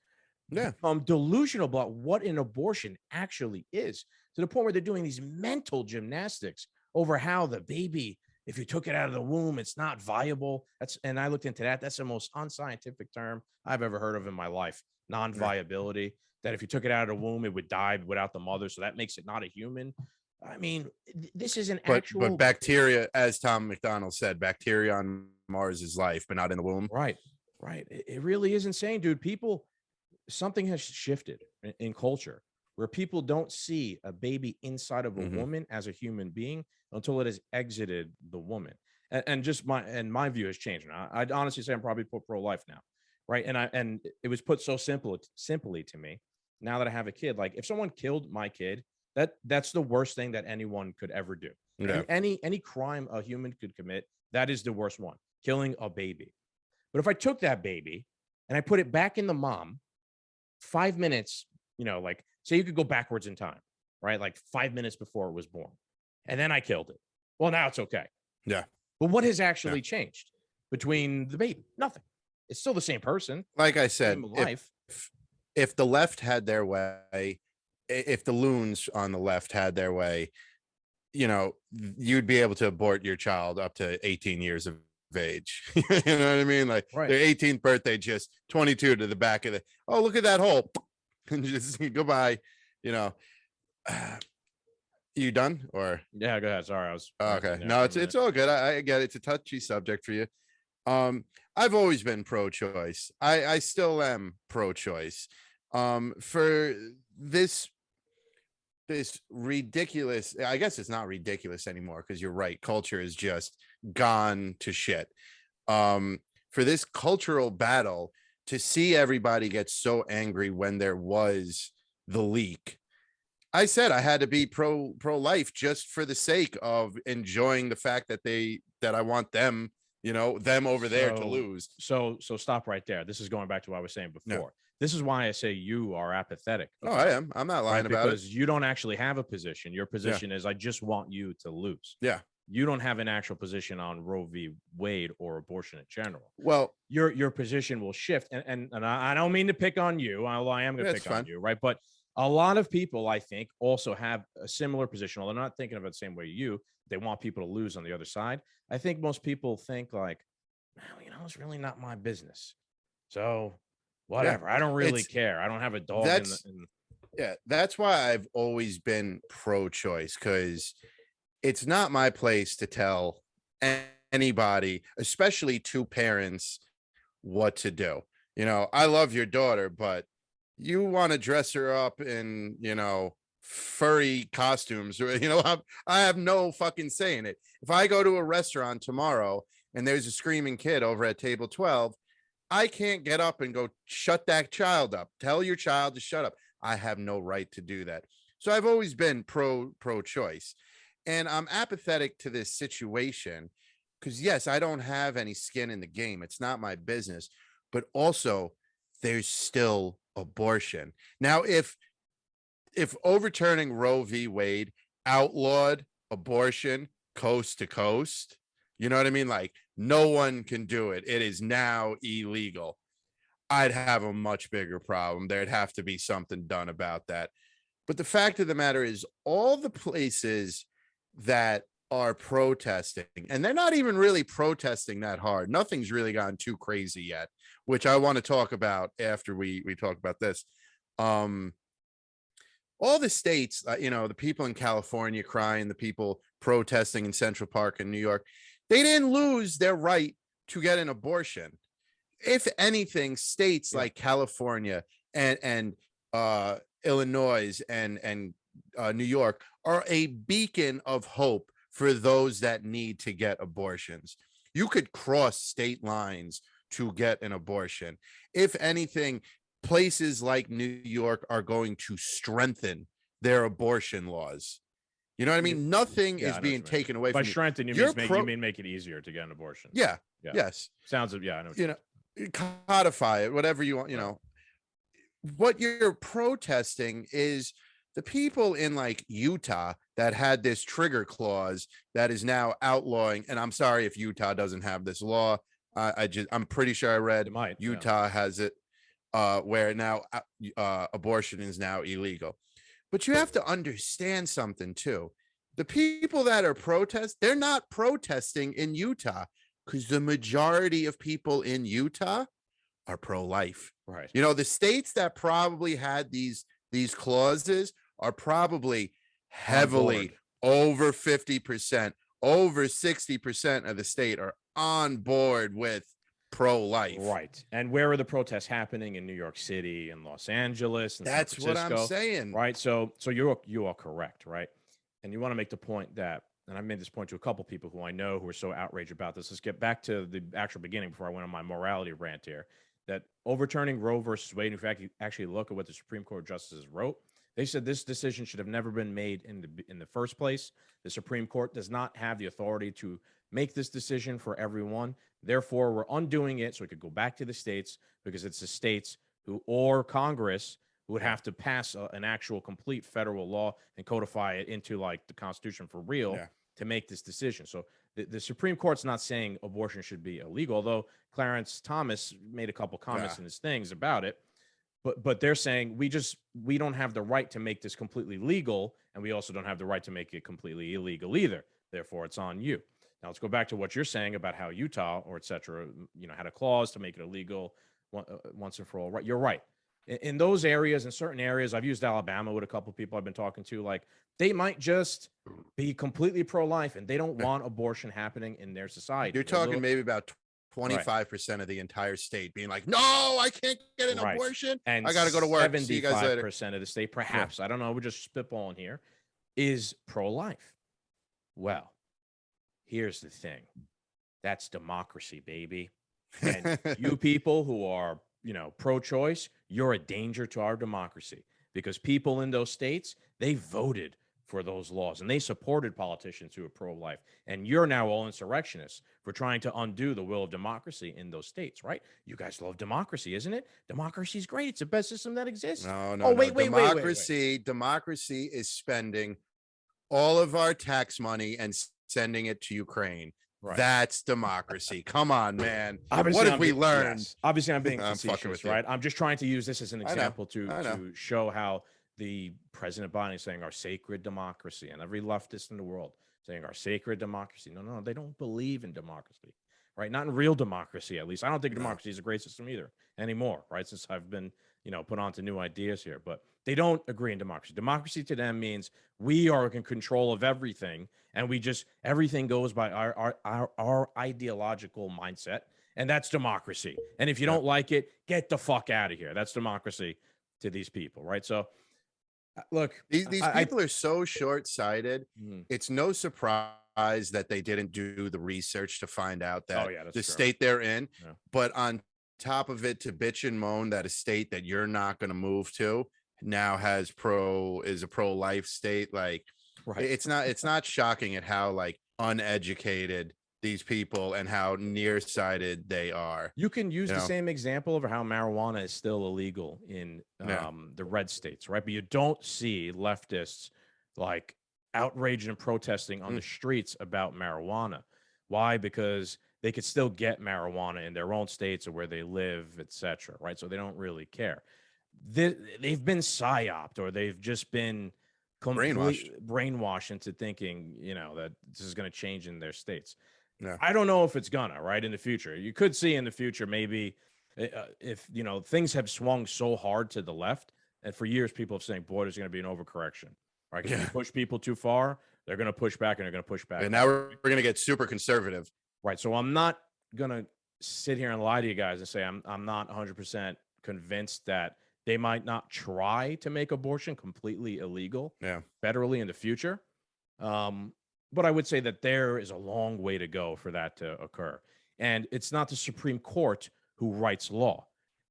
delusional about what an abortion actually is, to the point where they're doing these mental gymnastics over how the baby, if you took it out of the womb, it's not viable. And I looked into that. That's the most unscientific term I've ever heard of in my life. Non-viability, that if you took it out of the womb, it would die without the mother. So that makes it not a human. I mean, this is an actual. But bacteria, as Tom McDonald said, bacteria on Mars is life, but not in the womb. Right. It really is insane, dude. Something has shifted in culture where people don't see a baby inside of a woman as a human being until it has exited the woman. And just my view has changed. Now, I'd honestly say I'm probably pro-life now, right? And it was put so simply to me. Now that I have a kid, like if someone killed my kid, that's the worst thing that anyone could ever do. Yeah. Any crime a human could commit, that is the worst one, killing a baby. But if I took that baby and I put it back in the mom, 5 minutes, like say you could go backwards in time, right? Like 5 minutes before it was born. And then I killed it. Well, now it's okay. Yeah. But what has actually changed between the baby? Nothing. It's still the same person. Like I said, if the left had their way, if the loons on the left had their way, you'd be able to abort your child up to 18 years of age. You know what I mean? Like Right. their 18th birthday, just 22 to the back of the, oh, look at that hole. And just goodbye, you know. You done or? Yeah, go ahead. Sorry, I was Okay. No, it's all good. I get it. It's a touchy subject for you. I've always been pro-choice. I still am pro-choice. For this ridiculous, I guess it's not ridiculous anymore because you're right, culture is just gone to shit. For this cultural battle, to see everybody get so angry when there was the leak, I said I had to be pro-life just for the sake of enjoying the fact that I want them, them over there to lose. So stop right there. This is going back to what I was saying before. No. This is why I say you are apathetic. Oh, I am. I'm not lying about it. Because you don't actually have a position. Your position is I just want you to lose. Yeah. You don't have an actual position on Roe v. Wade or abortion in general. Well, your position will shift. And I don't mean to pick on you, although I am going to pick on you, right? But a lot of people, I think, also have a similar position, although they're not thinking of it the same way you. They want people to lose on the other side. I think most people think like, well, it's really not my business. So whatever. I don't really care. I don't have a dog in the. Yeah, that's why I've always been pro-choice, because it's not my place to tell anybody, especially two parents, what to do. I love your daughter, but you want to dress her up in, furry costumes, or, I have no fucking say in it. If I go to a restaurant tomorrow and there's a screaming kid over at table 12, I can't get up and go, shut that child up. Tell your child to shut up. I have no right to do that. So I've always been pro-choice. And I'm apathetic to this situation because, yes, I don't have any skin in the game. It's not my business. But also, there's still abortion. Now, if overturning Roe v. Wade outlawed abortion coast to coast, you know what I mean? Like, no one can do it. It is now illegal. I'd have a much bigger problem. There'd have to be something done about that. But the fact of the matter is, all the places that are protesting, and they're not even really protesting that hard. Nothing's really gotten too crazy yet, which I want to talk about after we talk about this. All the states, the people in California crying, the people protesting in Central Park in New York, they didn't lose their right to get an abortion. If anything, states like California and Illinois and New York are a beacon of hope for those that need to get abortions. You could cross state lines to get an abortion. If anything, places like New York are going to strengthen their abortion laws. You know what I mean? Nothing is being taken away from you. By strengthen, you mean make it easier to get an abortion. Yeah. Yes. Sounds of, I know. Codify it, whatever you want, What you're protesting is the people in like Utah that had this trigger clause that is now outlawing. And I'm sorry if Utah doesn't have this law. I'm pretty sure I read Utah has it, where now abortion is now illegal. But you have to understand something too. The people that are they're not protesting in Utah because the majority of people in Utah are pro-life. Right. The states that probably had these clauses are probably heavily over 50%, over 60% of the state are on board with pro-life. Right. And where are the protests happening? In New York City and Los Angeles and That's San Francisco, what I'm saying. Right. So you are correct, right? And you want to make the point that, and I've made this point to a couple people who I know who are so outraged about this. Let's get back to the actual beginning before I went on my morality rant here. That overturning Roe versus Wade, in fact, you actually look at what the Supreme Court justices wrote. They said this decision should have never been made in the first place. The Supreme Court does not have the authority to make this decision for everyone. Therefore, we're undoing it so it could go back to the states, because it's the states or Congress who would have to pass an actual complete federal law and codify it into like the Constitution for real to make this decision. So the Supreme Court's not saying abortion should be illegal, although Clarence Thomas made a couple comments in his things about it. But they're saying we don't have the right to make this completely legal, and we also don't have the right to make it completely illegal either. Therefore, it's on you. Now let's go back to what you're saying about how Utah or et cetera, had a clause to make it illegal once and for all. Right. You're right. In those areas, in certain areas, I've used Alabama with a couple of people I've been talking to, like they might just be completely pro-life and they don't want abortion happening in their society. You're talking maybe about 25% of the entire state being like, no, I can't get an abortion. And I got to go to work. See you guys later. 75% of the state, perhaps, I don't know, we're just spitballing here, is pro-life. Well, here's the thing. That's democracy, baby. And you people who are, pro-choice, you're a danger to our democracy because people in those states, they voted for those laws and they supported politicians who are pro-life. And you're now all insurrectionists for trying to undo the will of democracy in those states, right? You guys love democracy, isn't it? Democracy is great. It's the best system that exists. No. Wait. Democracy is spending all of our tax money and sending it to Ukraine. Right. That's democracy. Come on, man. What have we learned? Yes. Obviously, I'm being facetious, right? I'm just trying to use this as an example to show how the President Biden is saying our sacred democracy, and every leftist in the world saying our sacred democracy. No, they don't believe in democracy, right? Not in real democracy, at least. I don't think democracy is a great system either anymore, right? Since I've been, put on to new ideas here, but they don't agree in democracy. Democracy to them means we are in control of everything, and everything goes by our ideological mindset, and that's democracy. And if you don't like it, get the fuck out of here. That's democracy to these people, right? So, look, these people are so short-sighted. It's no surprise that they didn't do the research to find out that the state they're in. Yeah. But on top of it, to bitch and moan that a state that you're not going to move to now is a pro-life state, like it's not shocking at how like uneducated these people and how nearsighted they are. You can use the same example of how marijuana is still illegal in the red states, right? But you don't see leftists like outraged and protesting on the streets about marijuana. Why? Because they could still get marijuana in their own states or where they live, etc. Right? So they don't really care. They've been psyoped, or they've just been brainwashed into thinking, that this is going to change in their states. Yeah. I don't know if it's gonna, right, in the future. You could see in the future maybe if things have swung so hard to the left, and for years people have saying, boy, there's going to be an overcorrection, right? If you push people too far, they're going to push back, and they're going to push back. And now we're going to get super conservative, right? So I'm not going to sit here and lie to you guys and say I'm not 100% convinced that they might not try to make abortion completely illegal, federally in the future. But I would say that there is a long way to go for that to occur. And it's not the Supreme Court who writes law.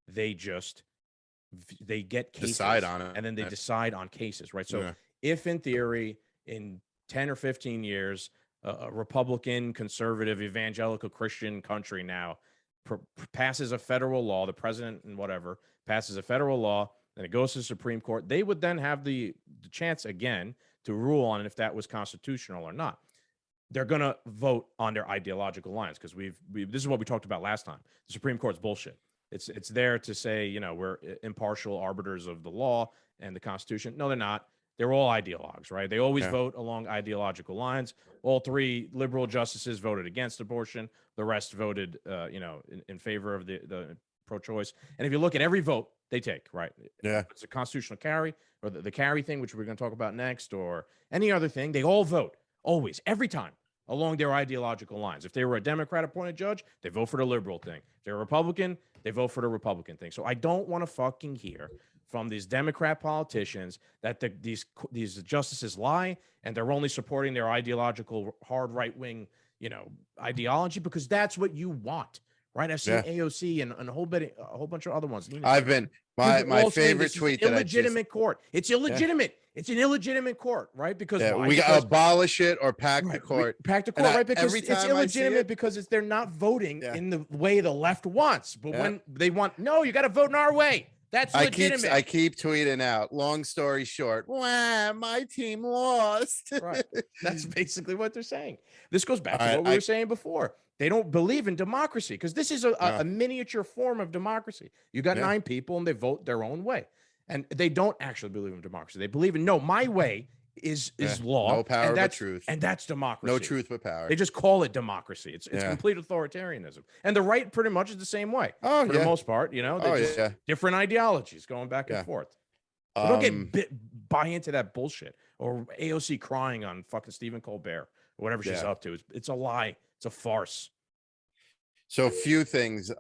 They get cases, decide on it, and then they decide on cases, right? So if in theory, in 10 or 15 years, a Republican, conservative, evangelical Christian country now passes a federal law, the president and whatever passes a federal law, and it goes to the Supreme Court, they would then have the chance again to rule on if that was constitutional or not. They're going to vote on their ideological lines, because this is what we talked about last time. The Supreme Court's bullshit. It's there to say, we're impartial arbiters of the law and the Constitution. No, they're not. They're all ideologues, right? They always vote along ideological lines. All three liberal justices voted against abortion. The rest voted, in favor of the pro-choice. And if you look at every vote they take, right? Yeah. It's a constitutional carry, or the carry thing, which we're going to talk about next, or any other thing. They all vote, always, every time, along their ideological lines. If they were a Democrat-appointed judge, they vote for the liberal thing. If they're a Republican, they vote for the Republican thing. So I don't want to fucking hear from these Democrat politicians that these justices lie and they're only supporting their ideological hard right-wing, ideology, because that's what you want, right? I've seen AOC and a whole bunch of other ones. I've been my favorite tweet that illegitimate court. It's illegitimate. It's an illegitimate court, right? Because we got to abolish it or pack the court. Pack the court, right? Because it's illegitimate because they're not voting in the way the left wants. But when they want, no, you got to vote in our way. That's legitimate. I keep tweeting out. Long story short, wow, my team lost. Right. That's basically what they're saying. This goes back to what we were saying before. They don't believe in democracy because this is a miniature form of democracy. You got 9 people and they vote their own way. And they don't actually believe in democracy. They believe in, no, my way is law. No power and but that's, truth. And that's democracy. No truth but power. They just call it democracy. It's complete authoritarianism. And the right pretty much is the same way. Oh, for the most part, you know, they're just different ideologies going back and forth. So don't buy into that bullshit, or AOC crying on fucking Stephen Colbert or whatever she's up to. It's a lie. It's a farce. So a few things.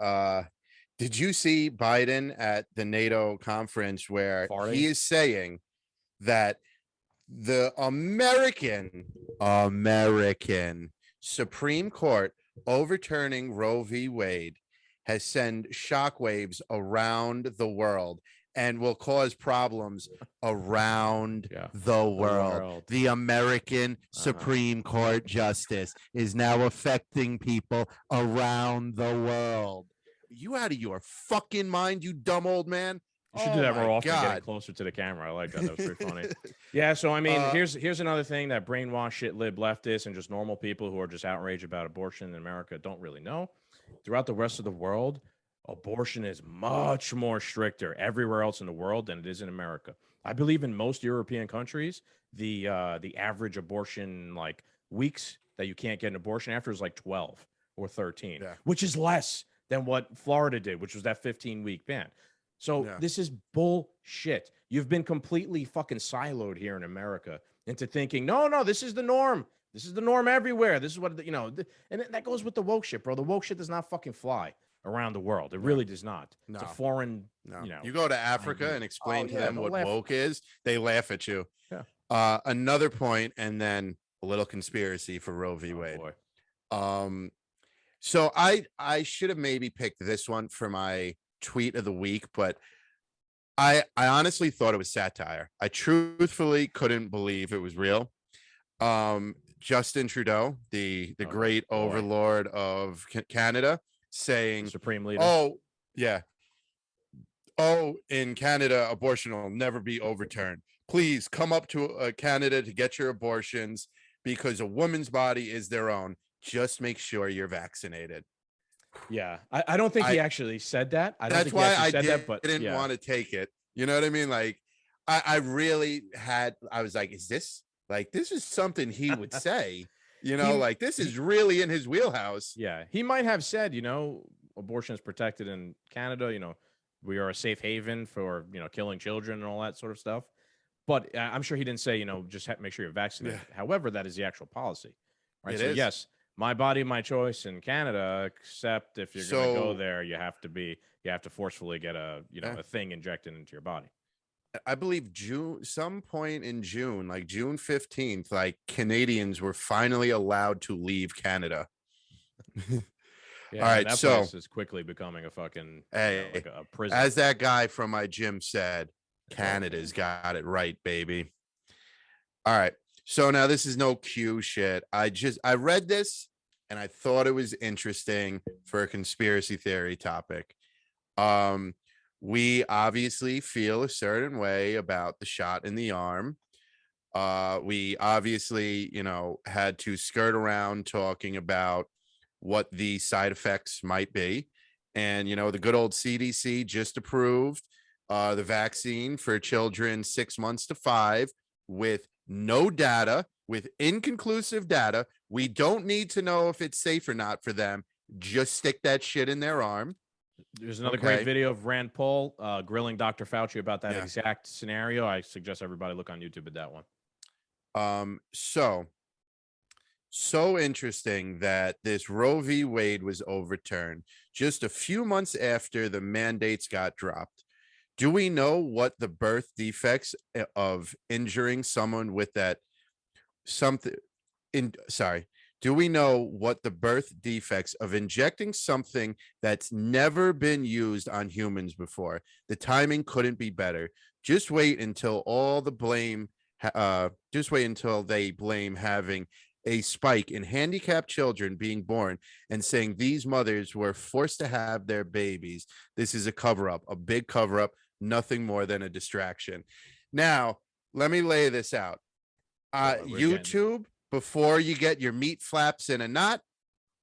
Did you see Biden at the NATO conference where he is saying that the American Supreme Court overturning Roe v. Wade has sent shockwaves around the world and will cause problems around the world. The American Supreme Court justice is now affecting people around the world. You out of your fucking mind, you dumb old man. You should do that more often, getting closer to the camera. I like that. That was pretty funny. Yeah, so I mean, here's another thing that brainwashed shit lib leftists and just normal people who are just outraged about abortion in America don't really know. Throughout the rest of the world, abortion is much more stricter everywhere else in the world than it is in America. I believe in most European countries, the average abortion like weeks that you can't get an abortion after is like 12 or 13, which is less than what Florida did, which was that 15-week ban. So this is bullshit. You've been completely fucking siloed here in America into thinking, no, this is the norm. This is the norm everywhere. This is what, you know, and that goes with the woke shit, bro. The woke shit does not fucking fly around the world. It really does not. No. It's a foreign, you know. You go to Africa and explain to them what woke is, they laugh at you. Yeah. Another point, and then a little conspiracy for Roe v. Wade. So I should have maybe picked this one for my tweet of the week, but I honestly thought it was satire. I truthfully couldn't believe it was real. Justin Trudeau, the great overlord of Canada, saying Supreme Leader. In Canada, abortion will never be overturned. Please come up to Canada to get your abortions because a woman's body is their own. Just make sure you're vaccinated. Yeah, I don't think he actually said that. That's why I didn't want to take it. You know what I mean? Like, I really had. I was like, is this something he would say? You know, like this is really in his wheelhouse. Yeah, he might have said, you know, abortion is protected in Canada. You know, we are a safe haven for, you know, killing children and all that sort of stuff. But I'm sure he didn't say, you know, just make sure you're vaccinated. Yeah. However, that is the actual policy, right? So yes, my body, my choice in Canada, except if you're going to go there, you have to forcefully get a thing injected into your body. I believe some point in June, like June 15th, like Canadians were finally allowed to leave Canada. Yeah, all right, that place is quickly becoming a fucking like a prison. As that guy from my gym said, Canada's got it right, baby. All right. So now this is no Q shit. I read this and I thought it was interesting for a conspiracy theory topic. We obviously feel a certain way about the shot in the arm. We obviously, you know, had to skirt around talking about what the side effects might be. And, you know, the good old CDC just approved the vaccine for children 6 months to 5 with no data, with inconclusive data. We don't need to know if it's safe or not for them. Just stick that shit in their arm. There's another great video of Rand Paul grilling Dr. Fauci about that exact scenario. I suggest everybody look on YouTube at that one. So interesting that this Roe v. Wade was overturned just a few months after the mandates got dropped. Do we know what the birth defects of injuring someone with that do we know what the birth defects of injecting something that's never been used on humans before? The timing couldn't be better. Just wait until they blame having a spike in handicapped children being born and saying these mothers were forced to have their babies. This is a cover-up, a big cover-up, nothing more than a distraction. Now, let me lay this out. YouTube, before you get your meat flaps in a knot,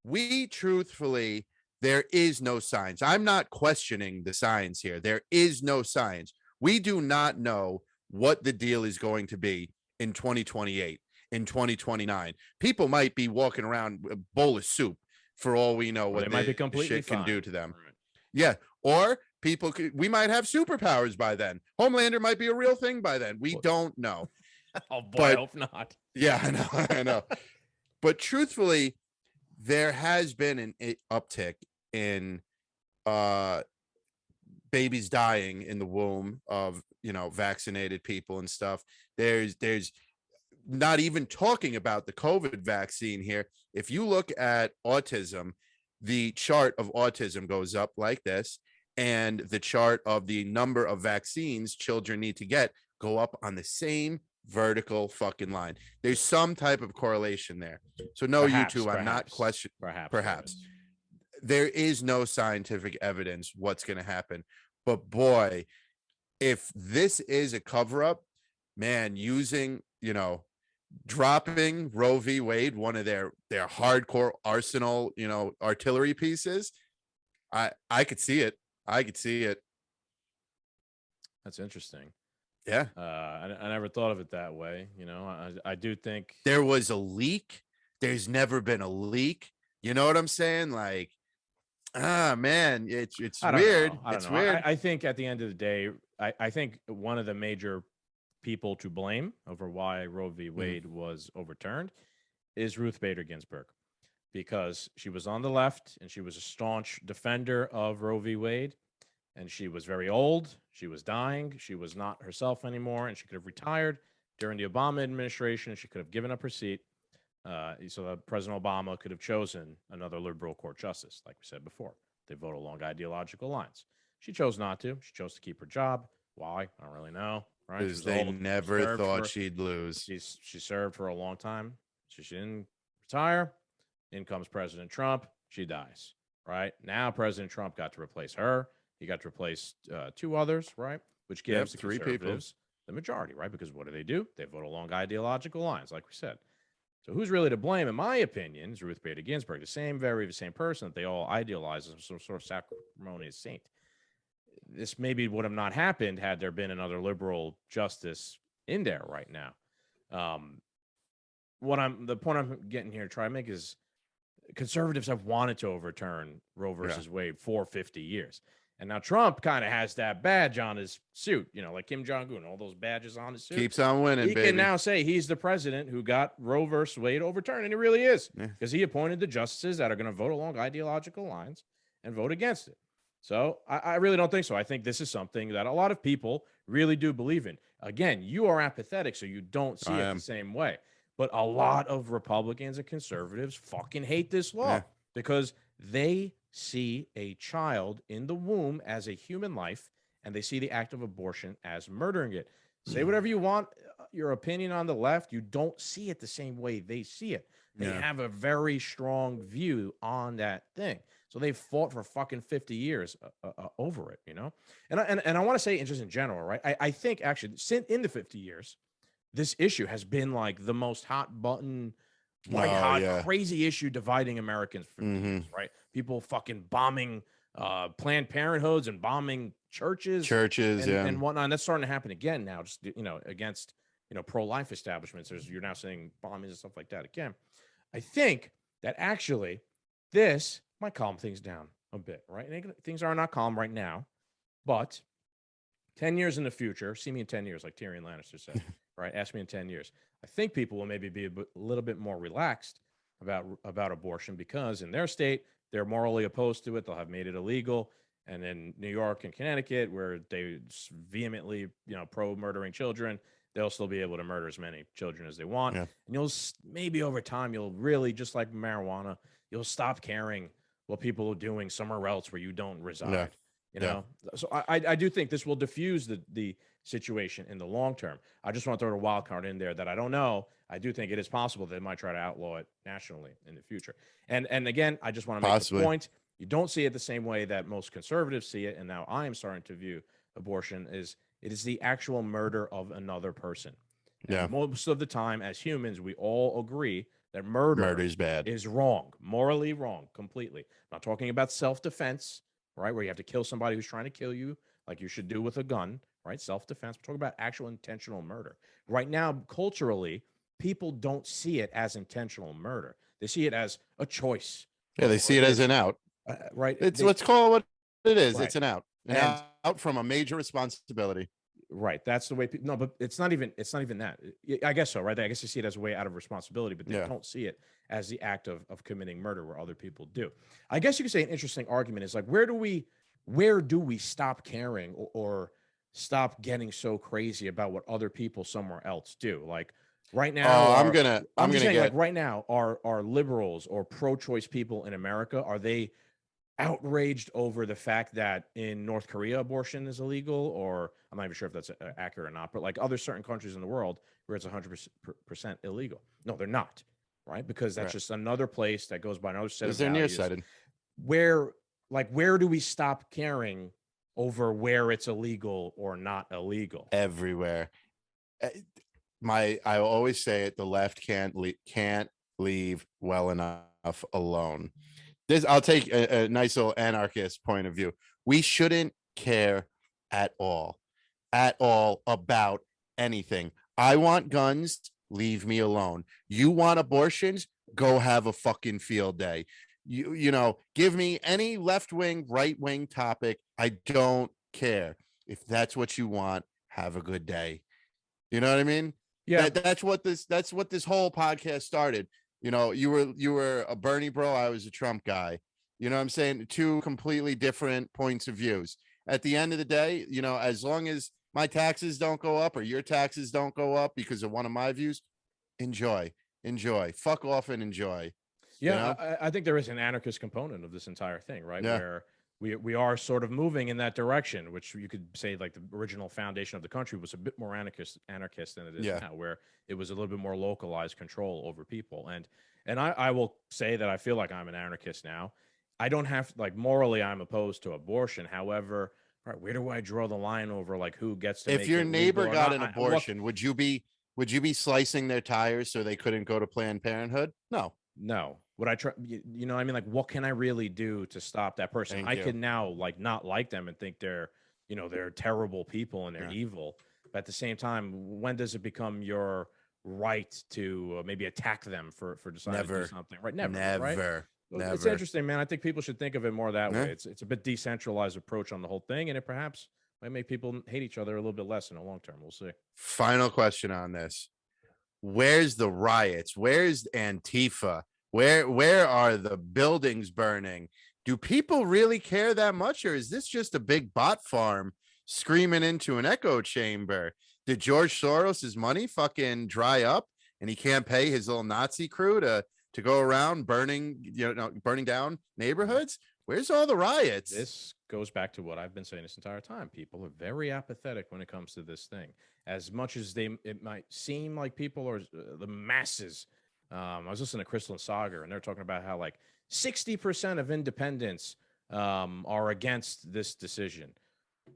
there is no science. I'm not questioning the science here. There is no science. We do not know what the deal is going to be in 2028, in 2029. People might be walking around with a bowl of soup for all we know what they might be this completely shit can fine. do to them. Right. Yeah. Or we might have superpowers by then. Homelander might be a real thing by then. We don't know. Oh boy, But I hope not. yeah, I know. I know. But truthfully, there has been an uptick in babies dying in the womb of, vaccinated people and stuff. There's not even talking about the COVID vaccine here. If you look at autism, the chart of autism goes up like this, and the chart of the number of vaccines children need to get go up on the same vertical fucking line. There's some type of correlation there. So no, Perhaps, YouTube, I'm not perhaps. questioning. Perhaps. There is no scientific evidence what's going to happen. But boy, if this is a cover up, man, using, dropping Roe v. Wade, one of their hardcore arsenal, artillery pieces, I could see it. I could see it. That's interesting. Yeah. I never thought of it that way. I do think there was a leak. There's never been a leak. You know what I'm saying? Like, man, it's weird. It's weird. I think at the end of the day, I think one of the major people to blame over why Roe v. Wade was overturned is Ruth Bader Ginsburg, because she was on the left and she was a staunch defender of Roe v. Wade, and she was very old. She was dying. She was not herself anymore, and she could have retired during the Obama administration. She could have given up her seat so that President Obama could have chosen another liberal court justice, like we said before. They vote along ideological lines. She chose not to. She chose to keep her job. Why? I don't really know. Right? Because they never thought she'd lose. She served for a long time. So she didn't retire. In comes President Trump. She dies. Right? Now President Trump got to replace her. He got to replace two others, right? Which gives the three conservatives the majority, right? Because what do? They vote along ideological lines, like we said. So who's really to blame, in my opinion, is Ruth Bader Ginsburg, the same person that they all idealize as some sort of sacrimonious saint. This maybe would have not happened had there been another liberal justice in there right now. The point I'm getting here to try to make is conservatives have wanted to overturn Roe versus Wade for 50 years. And now Trump kind of has that badge on his suit, like Kim Jong-un, all those badges on his suit. Keeps on winning, he can now say he's the president who got Roe versus Wade overturned, and he really is, because he appointed the justices that are going to vote along ideological lines and vote against it. So I really don't think so. I think this is something that a lot of people really do believe in. Again, you are apathetic, so you don't see it the same way. But a lot of Republicans and conservatives fucking hate this law because they see a child in the womb as a human life, and they see the act of abortion as murdering it. Say whatever you want, your opinion on the left, you don't see it the same way they see it. They have a very strong view on that thing. So they fought for fucking 50 years over it, And I want to say, just in general, right? I think actually, in the 50 years, this issue has been like the most hot button, crazy issue dividing Americans for years, right? People fucking bombing Planned Parenthoods and bombing churches and whatnot. And that's starting to happen again now, just, against, pro-life establishments. You're now seeing bombings and stuff like that again. I think that actually this might calm things down a bit, right? And things are not calm right now, but 10 years in the future, see me in 10 years, like Tyrion Lannister said, right? Ask me in 10 years. I think people will maybe be a little bit more relaxed about abortion, because in their state, they're morally opposed to it. They'll have made it illegal. And in New York and Connecticut, where they vehemently, pro-murdering children, they'll still be able to murder as many children as they want. And you'll maybe over time, you'll really, just like marijuana, you'll stop caring what people are doing somewhere else where you don't reside. So I do think this will diffuse the situation in the long term. I just want to throw a wild card in there that I don't know. I do think it is possible they might try to outlaw it nationally in the future. And again, I just want to make the point. You don't see it the same way that most conservatives see it. And now I am starting to view abortion as it is the actual murder of another person. And most of the time, as humans, we all agree that murder is bad, is wrong, morally wrong, completely. I'm not talking about self-defense, right, where you have to kill somebody who's trying to kill you, like you should do with a gun, right? Self-defense. We're talking about actual intentional murder. Right now, culturally, people don't see it as intentional murder. They see it as a choice. Yeah, they see it as an out. Right. Let's call it what it is. Right. It's an out. Out from a major responsibility. Right. That's the way people, no, but it's not even that. I guess so, right? I guess you see it as a way out of responsibility, but they don't see it as the act of committing murder where other people do. I guess you could say an interesting argument is like, where do we stop caring or stop getting so crazy about what other people somewhere else do? Like right now, I'm gonna get like right now, are liberals or pro-choice people in America, are they outraged over the fact that in North Korea abortion is illegal, or I'm not even sure if that's accurate or not, but like other certain countries in the world where it's 100% illegal? No, they're not, right? Because that's just another place that goes by another set of values. They're nearsighted. Where do we stop caring over where it's illegal or not illegal? Everywhere. I always say it: the left can't leave well enough alone. I'll take a nice little anarchist point of view. We shouldn't care at all about anything. I want guns, leave me alone. You want abortions, go have a fucking field day. You know, give me any left-wing, right-wing topic. I don't care. If that's what you want, have a good day. You know what I mean? Yeah. That's what this whole podcast started. You know, you were a Bernie bro. I was a Trump guy. You know what I'm saying? Two completely different points of views. At the end of the day, you know, as long as my taxes don't go up or your taxes don't go up because of one of my views, enjoy. Fuck off and enjoy. Yeah, you know? I think there is an anarchist component of this entire thing, right? Yeah. Where we are sort of moving in that direction, which you could say like the original foundation of the country was a bit more anarchist than it is now, where it was a little bit more localized control over people. And I will say that I feel like I'm an anarchist now. I don't have like morally I'm opposed to abortion. However, right, where do I draw the line over like who gets to if make your it neighbor legal or got not? an abortion, would you be slicing their tires so they couldn't go to Planned Parenthood? No. Would I try? You know, I mean, like, what can I really do to stop that person? I can now like not like them and think they're, you know, they're terrible people and they're evil. But at the same time, when does it become your right to maybe attack them for deciding to do something? Right? Never. Right? Never. It's interesting, man. I think people should think of it more that way. It's a bit decentralized approach on the whole thing, and it perhaps might make people hate each other a little bit less in the long term. We'll see. Final question on this: where's the riots? Where's Antifa? Where are the buildings burning? Do people really care that much, or is this just a big bot farm screaming into an echo chamber? Did George Soros's money fucking dry up and he can't pay his little Nazi crew to go around burning down neighborhoods? Where's all the riots? This goes back to what I've been saying this entire time. People are very apathetic when it comes to this thing. As much as it might seem like people are the masses. I was listening to Crystal and Sagar, and they're talking about how like 60% of independents are against this decision.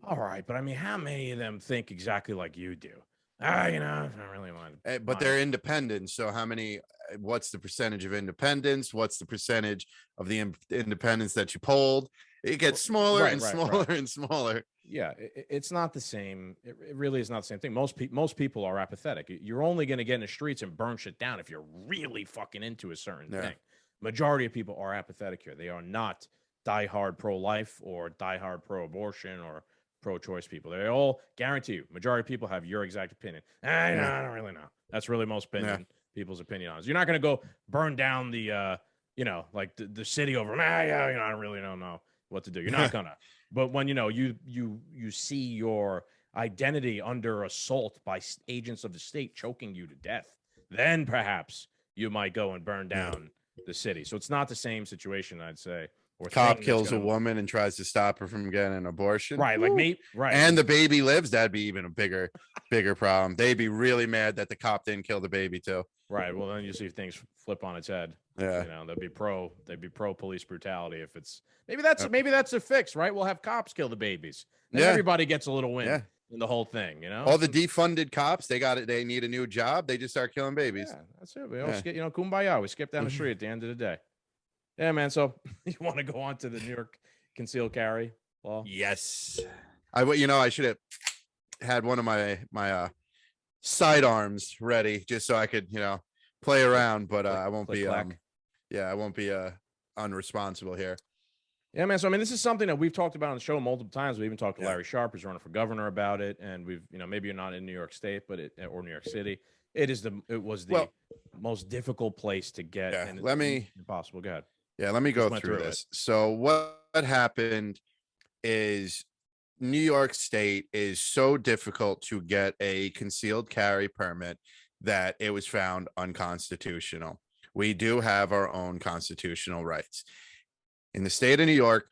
All right, but I mean, how many of them think exactly like you do? You know, I don't really mind. But they're independent. So how many? What's the percentage of independents? What's the percentage of the independents that you polled? It gets smaller and smaller and smaller. Yeah, it's not the same. It really is not the same thing. Most people are apathetic. You're only going to get in the streets and burn shit down if you're really fucking into a certain thing. Majority of people are apathetic here. They are not diehard pro-life or diehard pro-abortion or pro-choice people. They all guarantee you. Majority of people have your exact opinion. I don't really know. That's really most people's opinion on it. You're not going to go burn down the, like the city over. I don't know what to do. You're not gonna. But when you see your identity under assault by agents of the state choking you to death, then perhaps you might go and burn down the city. So it's not the same situation, I'd say. Cop kills a woman and tries to stop her from getting an abortion. Right, like me. Right, and the baby lives. That'd be even a bigger problem. They'd be really mad that the cop didn't kill the baby too. Right. Well, then you see things flip on its head. Yeah. You know, they'd be pro police brutality if it's maybe that's a fix, right? We'll have cops kill the babies. Then everybody gets a little win in the whole thing, you know. All the defunded cops, they need a new job. They just start killing babies. Yeah, that's it. We all skip, kumbaya. We skip down the street at the end of the day. Yeah, man. So you want to go on to the New York concealed carry law? Yes. I should have. had one of my sidearms ready just so I could, play around, but I won't be I won't be unresponsible here. Yeah, man. So I mean, this is something that we've talked about on the show multiple times. We even talked to Larry Sharp, who's running for governor, about it, and we've, maybe you're not in New York State, but or New York City. It was the most difficult place to get. Yeah, and impossible. Go ahead. Yeah, let me go through this. So what happened is New York State is so difficult to get a concealed carry permit that it was found unconstitutional. We do have our own constitutional rights. In the state of New York,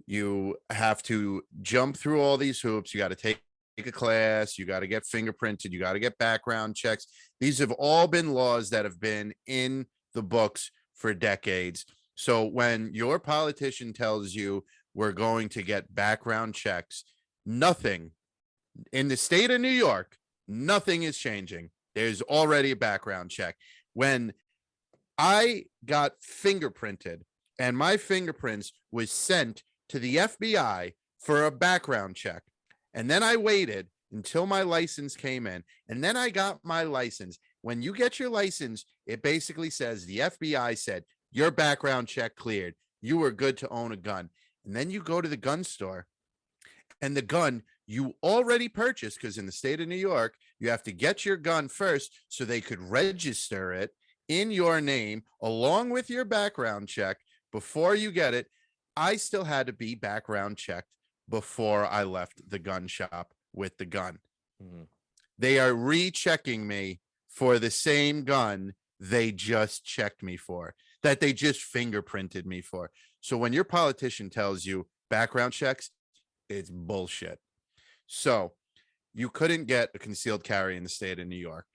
you have to jump through all these hoops. You got to take a class. You got to get fingerprinted. You got to get background checks. These have all been laws that have been in the books for decades. So when your politician tells you we're going to get background checks, nothing in the state of New York, nothing is changing. There's already a background check. When I got fingerprinted and my fingerprints was sent to the FBI for a background check, and then I waited until my license came in, and then I got my license. When you get your license, it basically says the FBI said your background check cleared. You were good to own a gun. And then you go to the gun store, and the gun you already purchased, because in the state of New York, you have to get your gun first so they could register it in your name along with your background check before you get it. I still had to be background checked before I left the gun shop with the gun. Mm-hmm. They are rechecking me for the same gun they just checked me for, that they just fingerprinted me for. So when your politician tells you background checks, it's bullshit. So you couldn't get a concealed carry in the state of New York.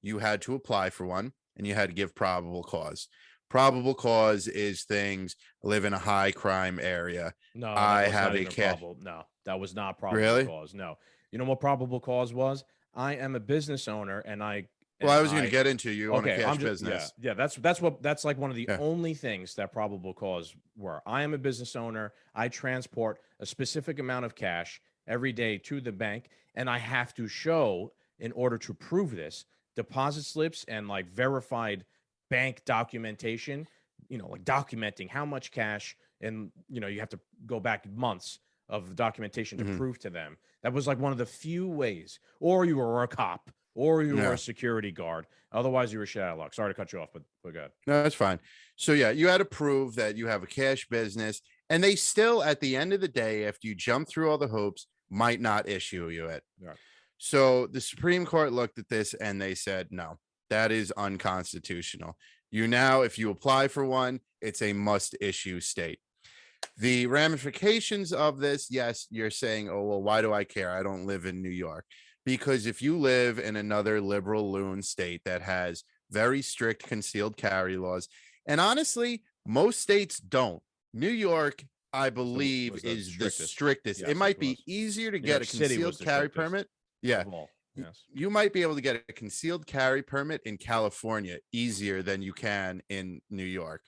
You had to apply for one, and you had to give probable cause. Probable cause is things live in a high crime area. No, I have a cash. No, that was not probable really? Cause. No. You know what probable cause was? I am a business owner, and I was going to get into you on a cash business. Yeah, that's like one of the only things that probable cause were. I am a business owner. I transport a specific amount of cash every day to the bank, and I have to show, in order to prove this, deposit slips and like verified bank documentation, like documenting how much cash, and you have to go back months of documentation to prove to them. That was like one of the few ways. Or you were a cop, or you were a security guard. Otherwise, you were shit out of luck. Sorry to cut you off, but go ahead. No, that's fine. So yeah, you had to prove that you have a cash business, and they still, at the end of the day, after you jump through all the hoops, might not issue you it. Right. So the Supreme Court looked at this and they said, no, that is unconstitutional. If you apply for one, it's a must issue state. The ramifications of this, yes, you're saying, oh, well, why do I care? I don't live in New York. Because if you live in another liberal loon state that has very strict concealed carry laws, and honestly, most states don't. New York, I believe, is the strictest. Yes, it might be easier to get a concealed carry permit. Yeah. Yes. You might be able to get a concealed carry permit in California easier than you can in New York.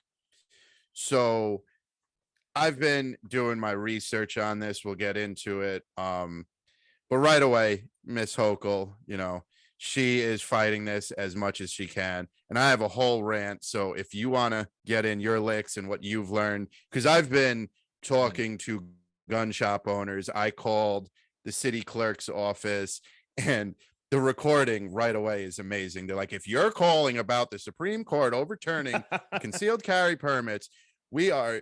So I've been doing my research on this. We'll get into it. But right away, Miss Hochul, she is fighting this as much as she can. And I have a whole rant. So if you want to get in your licks and what you've learned, because I've been talking to gun shop owners. I called the city clerk's office, and the recording right away is amazing. They're like, if you're calling about the Supreme Court overturning concealed carry permits, we are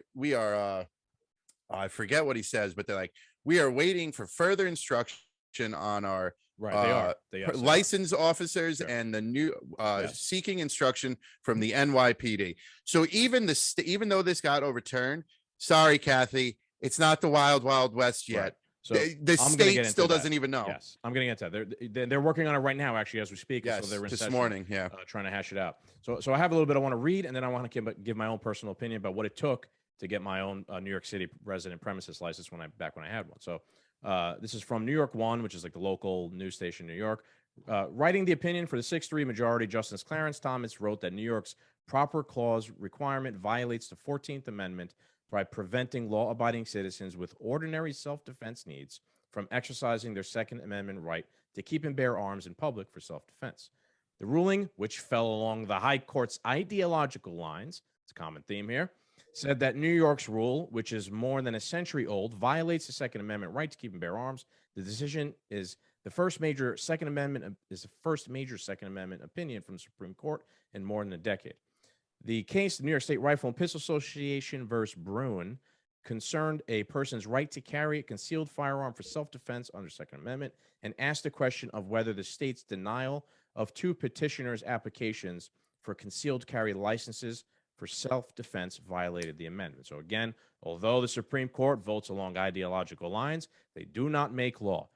I forget what he says, but they're like, we are waiting for further instruction on our license officers and the new seeking instruction from the NYPD. So even though this got overturned, sorry, Kathy, it's not the wild, wild west yet. Right. So the state still doesn't even know. Yes, I'm getting into that. They're working on it right now, actually, as we speak. Yes, so they're in this session, morning, trying to hash it out. So I have a little bit I want to read, and then I want to give my own personal opinion about what it took to get my own New York City resident premises license when I had one. So this is from New York One, which is like the local news station in New York. Writing the opinion for the 6-3 majority, Justice Clarence Thomas wrote that New York's proper clause requirement violates the 14th Amendment by preventing law-abiding citizens with ordinary self-defense needs from exercising their Second Amendment right to keep and bear arms in public for self-defense. The ruling, which fell along the High Court's ideological lines, it's a common theme here, said that New York's rule, which is more than a century old, violates the Second Amendment right to keep and bear arms. The decision is the first major Second Amendment opinion from the Supreme Court in more than a decade. The case, the New York State Rifle and Pistol Association versus Bruin, concerned a person's right to carry a concealed firearm for self-defense under Second Amendment and asked the question of whether the state's denial of two petitioners' applications for concealed carry licenses for self-defense violated the amendment. So again, although the Supreme Court votes along ideological lines, they do not make law.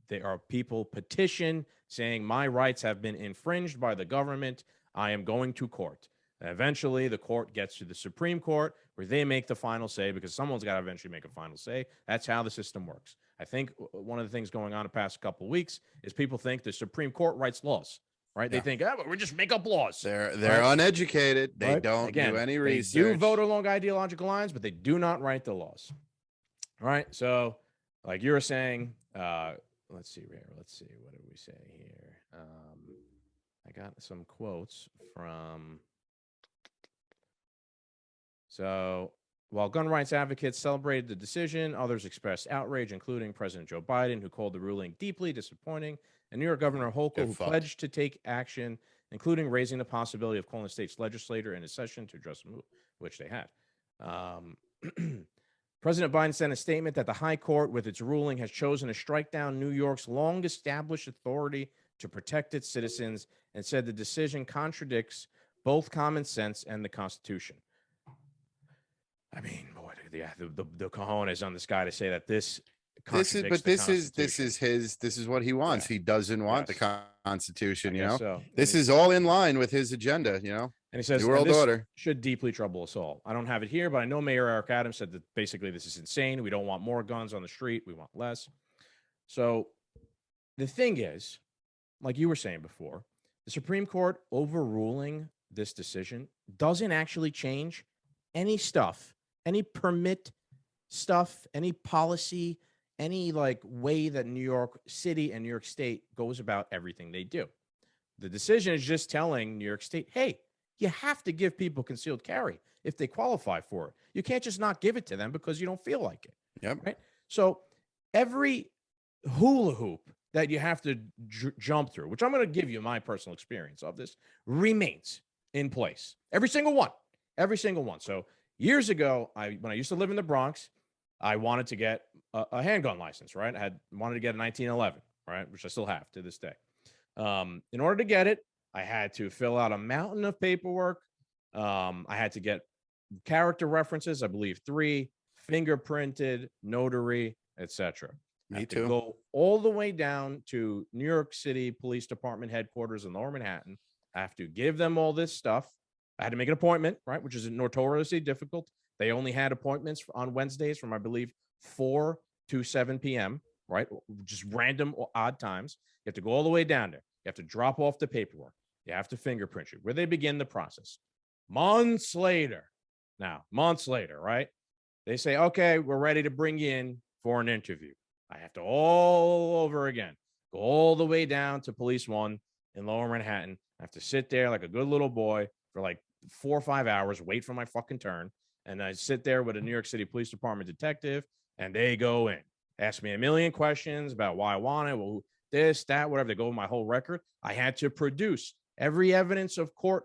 There are people petition saying my rights have been infringed by the government. I am going to court. And eventually, the court gets to the Supreme Court where they make the final say because someone's got to eventually make a final say. That's how the system works. I think one of the things going on the past couple of weeks is people think the Supreme Court writes laws. Right? Yeah. They think, oh, we just make up laws. They're right? uneducated. They right? don't Again, do any they research. do vote along ideological lines, but they do not write the laws. All right. So, like you were saying, let's see here. Let's see. What did we say here? I got some quotes from. So, while gun rights advocates celebrated the decision, others expressed outrage, including President Joe Biden, who called the ruling deeply disappointing, and New York Governor Hochul, who pledged to take action, including raising the possibility of calling the state's legislature in a session to address the move, which they had. President Biden sent a statement that the High Court, with its ruling, has chosen to strike down New York's long-established authority to protect its citizens and said the decision contradicts both common sense and the Constitution. I mean, boy, the cojones on this guy to say that this is what he wants. Yeah. He doesn't want the Constitution, you know. So. This is all in line with his agenda, you know. And he says, New World Order should deeply trouble us all. I don't have it here, but I know Mayor Eric Adams said that basically this is insane. We don't want more guns on the street. We want less. So the thing is, like you were saying before, the Supreme Court overruling this decision doesn't actually change any stuff, any permit stuff, any policy, any like way that New York City and New York State goes about everything they do. The decision is just telling New York State, hey, you have to give people concealed carry if they qualify for it. You can't just not give it to them because you don't feel like it. Yep. Right. So every hula hoop that you have to jump through, which I'm going to give you my personal experience of this, remains in place. Every single one. Every single one. So years ago, when I used to live in the Bronx, I wanted to get a handgun license, right? I wanted to get a 1911, right? Which I still have to this day. In order to get it, I had to fill out a mountain of paperwork. I had to get character references, I believe 3, fingerprinted, notary, etc. Me too. Go all the way down to New York City Police Department headquarters in Lower Manhattan. I have to give them all this stuff. I had to make an appointment, right? Which is notoriously difficult. They only had appointments on Wednesdays from, I believe, 4 to 7 p.m., right? Just random or odd times. You have to go all the way down there. You have to drop off the paperwork. You have to fingerprint you, where they begin the process. Months later, right? They say, okay, we're ready to bring you in for an interview. I have to all over again, go all the way down to Police 1 in Lower Manhattan. I have to sit there like a good little boy for like 4 or 5 hours, wait for my fucking turn. And I sit there with a New York City Police Department detective, and they go in, ask me a million questions about why I want it, well, this, that, whatever. They go over my whole record. I had to produce every evidence of court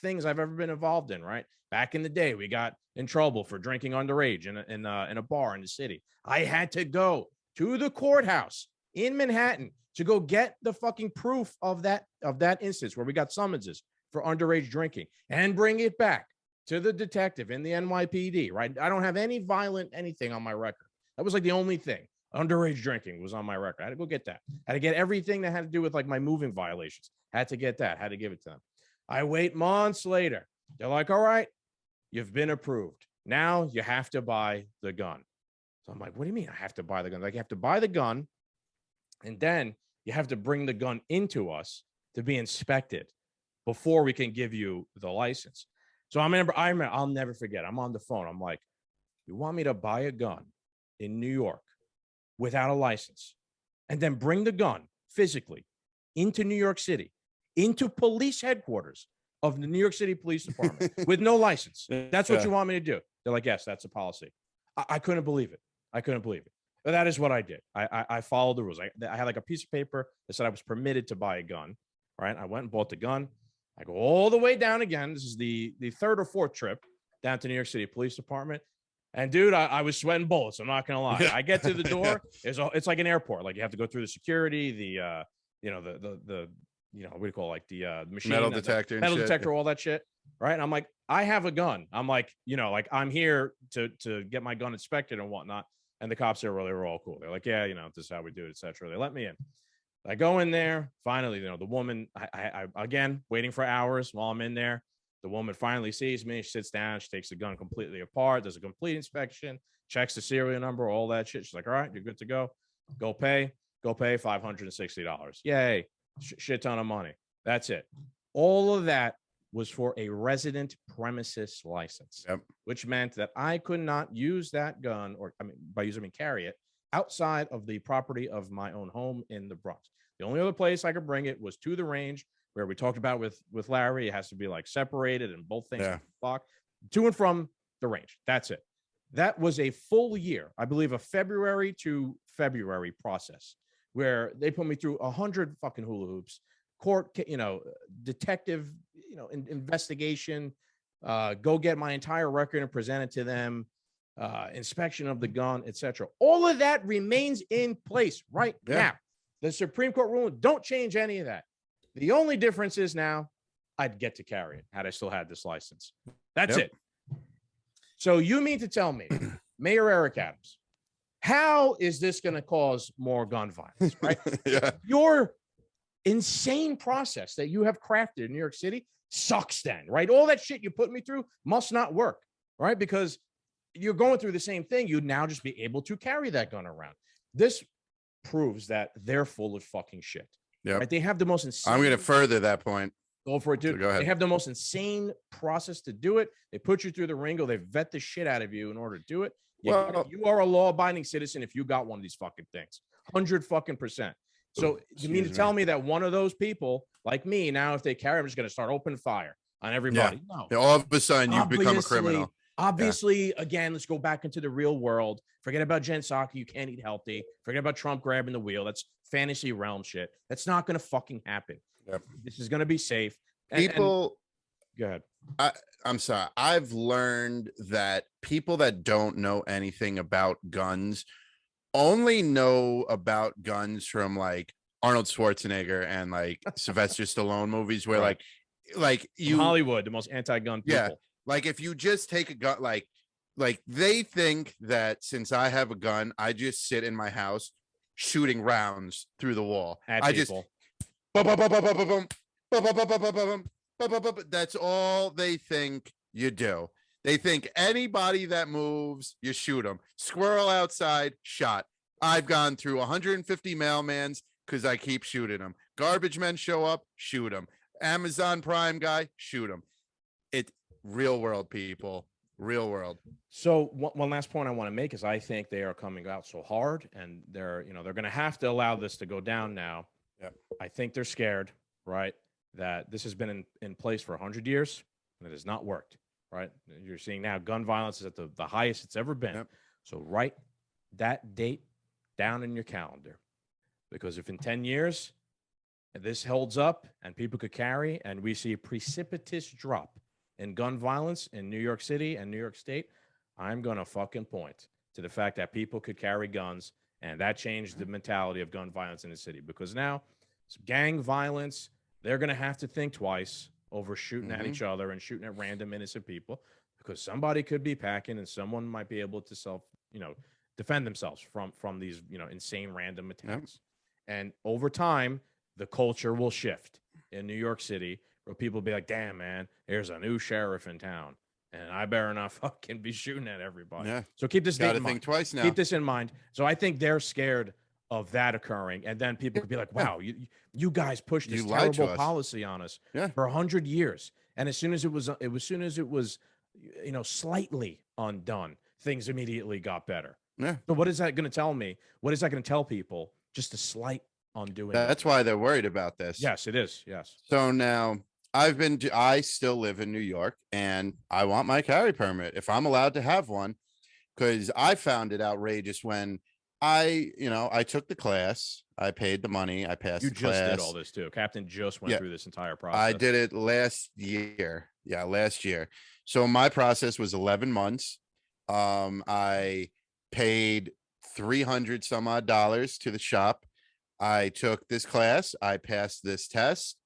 things I've ever been involved in, right? Back in the day, we got in trouble for drinking underage in a bar in the city. I had to go to the courthouse in Manhattan to go get the fucking proof of that instance where we got summonses for underage drinking and bring it back to the detective in the NYPD, right? I don't have any violent anything on my record. That was like the only thing. Underage drinking was on my record. I had to go get that. I had to get everything that had to do with like my moving violations. Had to get that. Had to give it to them. I wait months later. They're like, all right, you've been approved. Now you have to buy the gun. So I'm like, what do you mean I have to buy the gun? Like, you have to buy the gun, and then you have to bring the gun into us to be inspected before we can give you the license. So I remember, I'll never forget. I'm on the phone. I'm like, you want me to buy a gun in New York without a license and then bring the gun physically into New York City, into police headquarters of the New York City Police Department with no license. That's what you want me to do. They're like, yes, that's a policy. I couldn't believe it. I couldn't believe it. But that is what I did. I followed the rules. I had like a piece of paper that said I was permitted to buy a gun. Right. I went and bought the gun. I go all the way down again. This is the third or fourth trip down to New York City Police Department. And dude, I was sweating bullets. I'm not gonna lie. I get to the door. It's like an airport. Like you have to go through the security, the what do you call it? Like the machine, metal detector, all that shit. Right. And I'm like, I have a gun. I'm like, like I'm here to get my gun inspected and whatnot. And the cops there were all cool. They're like, yeah, this is how we do it, etc. They let me in. I go in there. Finally, the woman, I again, waiting for hours while I'm in there. The woman finally sees me. She sits down. She takes the gun completely apart. Does a complete inspection, checks the serial number, all that shit. She's like, all right, you're good to go. Go pay $560. Yay. Shit ton of money. That's it. All of that was for a resident premises license, which meant that I could not use that gun, or by using it, carry it outside of the property of my own home in the Bronx. The only other place I could bring it was to the range, where we talked about with Larry. It has to be like separated and both things locked to and from the range. That's it. That was a full year, I believe, a February to February process where they put me through 100 fucking hula hoops, court, detective, investigation, go get my entire record and present it to them, inspection of the gun, etc. All of that remains in place right now. The Supreme Court ruling, don't change any of that. The only difference is now I'd get to carry it had I still had this license. That's it. So you mean to tell me, Mayor Eric Adams, how is this going to cause more gun violence, right? Your insane process that you have crafted in New York City sucks then, right? All that shit you put me through must not work, right? Because you're going through the same thing. You'd now just be able to carry that gun around. This proves that they're full of fucking shit. Right? They have the most insane. I'm going to further that point. Go for it, dude. So go ahead. They have the most insane process to do it. They put you through the ringer. They vet the shit out of you in order to do it. You are a law-abiding citizen if you got one of these fucking things. 100%. So you mean to tell me that one of those people, like me, now if they carry, I'm just going to start opening fire on everybody? No. All of a sudden, you've become a criminal. Obviously, again, let's go back into the real world. Forget about Jen Psaki. You can't eat healthy. Forget about Trump grabbing the wheel. That's fantasy realm shit. That's not going to fucking happen. This is going to be safe. Go ahead. I'm sorry. I've learned that people that don't know anything about guns only know about guns from like Arnold Schwarzenegger and like Sylvester Stallone movies where like you Hollywood, the most anti-gun people. Like if you just take a gun, like they think that since I have a gun, I just sit in my house shooting rounds through the wall. Just that's all they think you do. They think anybody that moves, you shoot them. Squirrel outside, shot. I've gone through 150 mailmans because I keep shooting them. Garbage men show up, shoot them. Amazon Prime guy, shoot them. It real world, people. Real world. So one last point I want to make is I think they are coming out so hard, and they're going to have to allow this to go down now. I think they're scared, right, that this has been in place for 100 years and it has not worked, right? You're seeing now gun violence is at the highest it's ever been. So write that date down in your calendar, because if in 10 years this holds up and people could carry, and we see a precipitous drop in gun violence in New York City and New York State, I'm going to fucking point to the fact that people could carry guns, and that changed the mentality of gun violence in the city. Because now gang violence, they're going to have to think twice over shooting at each other and shooting at random innocent people, because somebody could be packing and someone might be able to defend themselves from these, insane random attacks. And over time, the culture will shift in New York City, where people will be like, damn, man, there's a new sheriff in town, and I better not fucking be shooting at everybody. So keep this in mind. Think twice now. Keep this in mind. So I think they're scared of that occurring. And then people could be like, wow, you guys pushed this terrible policy on us for 100 years. And as soon as it was, slightly undone, things immediately got better. So what is that going to tell me? What is that going to tell people just a slight undoing. That's why they're worried about this. Yes, it is. Yes. So now I still live in New York, and I want my carry permit if I'm allowed to have one, because I found it outrageous when I took the class, I paid the money, I passed You the just class. did all this too. Captain just went Yeah. through this entire process. I did it last year. Yeah, last year. So my process was 11 months. I paid 300 some odd dollars to the shop. I took this class. I passed this test.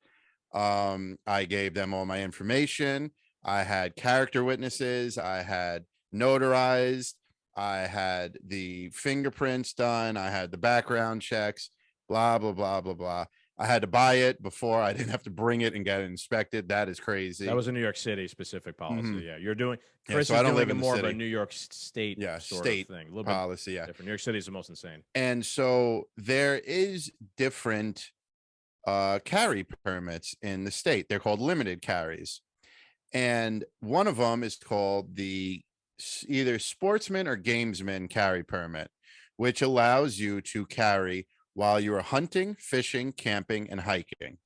I gave them all my information. I had character witnesses. I had notarized. I had the fingerprints done. I had the background checks, blah, blah, blah, blah, blah. I had to buy it before. I didn't have to bring it and get it inspected. That is crazy. That was a New York City specific policy. Mhm. Yeah, you're doing. Yeah, Chris so is I don't doing live it in the more of a city. New York State sort state of thing. A little policy. bit Yeah. different. New York City is the most insane. And so there is different carry permits in the state. They're called limited carries. And one of them is called the either sportsman or gamesman carry permit, which allows you to carry while you are hunting, fishing, camping, and hiking.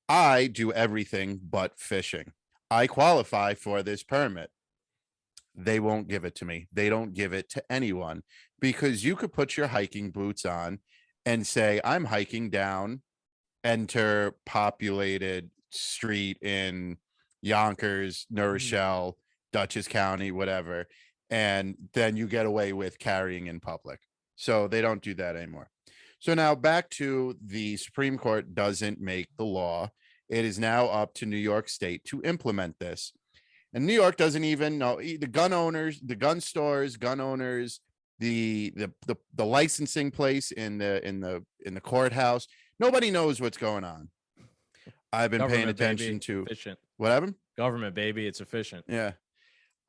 I do everything but fishing. I qualify for this permit. They won't give it to me. They don't give it to anyone, because you could put your hiking boots on and say, I'm hiking down, enter populated street in Yonkers, New Rochelle, Dutchess County, whatever. And then you get away with carrying in public. So they don't do that anymore. So now back to the Supreme Court doesn't make the law. It is now up to New York State to implement this. And New York doesn't even know. The gun owners, the gun stores, gun owners, the licensing place in the courthouse. Nobody knows what's going on. I've been paying attention to efficient. What happened? Government, baby, it's efficient. Yeah.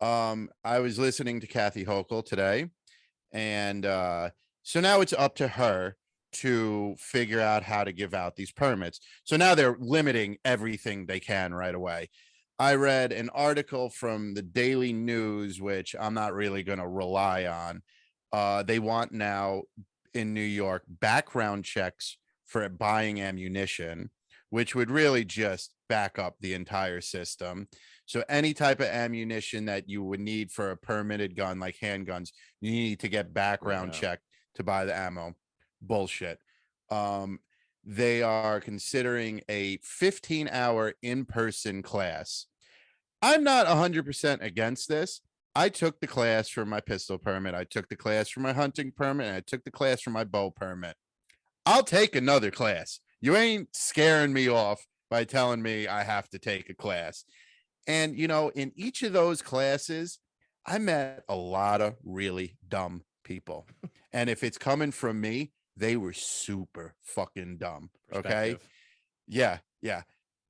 I was listening to Kathy Hochul today, and so now it's up to her to figure out how to give out these permits. So now they're limiting everything they can right away. I read an article from the Daily News, which I'm not really going to rely on. They want now in New York background checks for buying ammunition, which would really just back up the entire system. So any type of ammunition that you would need for a permitted gun, like handguns, you need to get background checked to buy the ammo. Bullshit. They are considering a 15-hour in-person class. I'm not 100% against this. I took the class for my pistol permit. I took the class for my hunting permit. And I took the class for my bow permit. I'll take another class. You ain't scaring me off by telling me I have to take a class. And, in each of those classes, I met a lot of really dumb people. And if it's coming from me, they were super fucking dumb. Okay. Yeah. Yeah.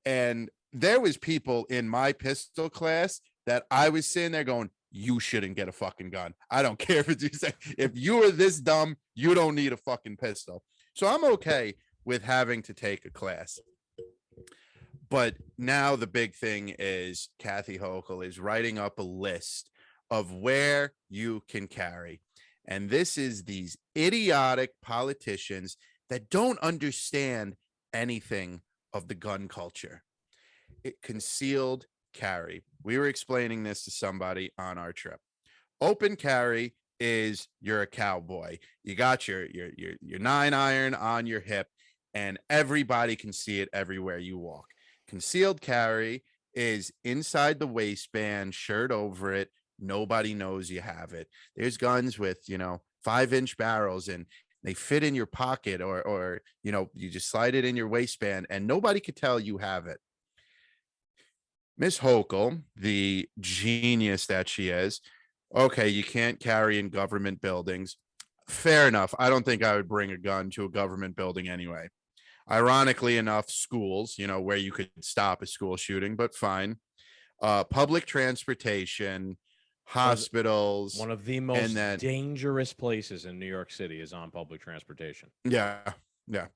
And there was people in my pistol class that I was sitting there going, you shouldn't get a fucking gun. I don't care if it's if you are this dumb, you don't need a fucking pistol. So I'm okay with having to take a class. But now the big thing is Kathy Hochul is writing up a list of where you can carry. And this is these idiotic politicians that don't understand anything of the gun culture. Concealed carry. We were explaining this to somebody on our trip. Open carry is you're a cowboy. You got your 9-iron on your hip, and everybody can see it everywhere you walk. Concealed carry is inside the waistband, shirt over it. Nobody knows you have it. There's guns with, 5-inch barrels, and they fit in your pocket, or you just slide it in your waistband and nobody could tell you have it. Miss Hochul, the genius that she is, okay, you can't carry in government buildings. Fair enough. I don't think I would bring a gun to a government building anyway. Ironically enough, schools, where you could stop a school shooting, but fine. Public transportation, hospitals. One of the most dangerous places in New York City is on public transportation. Yeah. Yeah.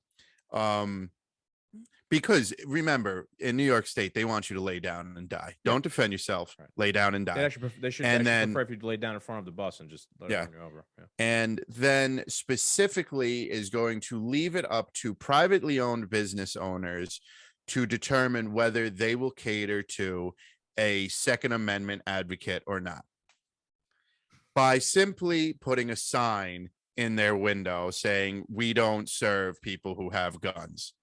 Because remember, in New York State, they want you to lay down and die. Don't defend yourself. Right. Lay down and die. They should and then prefer if you lay down in front of the bus and just let it run you over. Yeah. And then specifically is going to leave it up to privately owned business owners to determine whether they will cater to a Second Amendment advocate or not. By simply putting a sign in their window saying, "We don't serve people who have guns."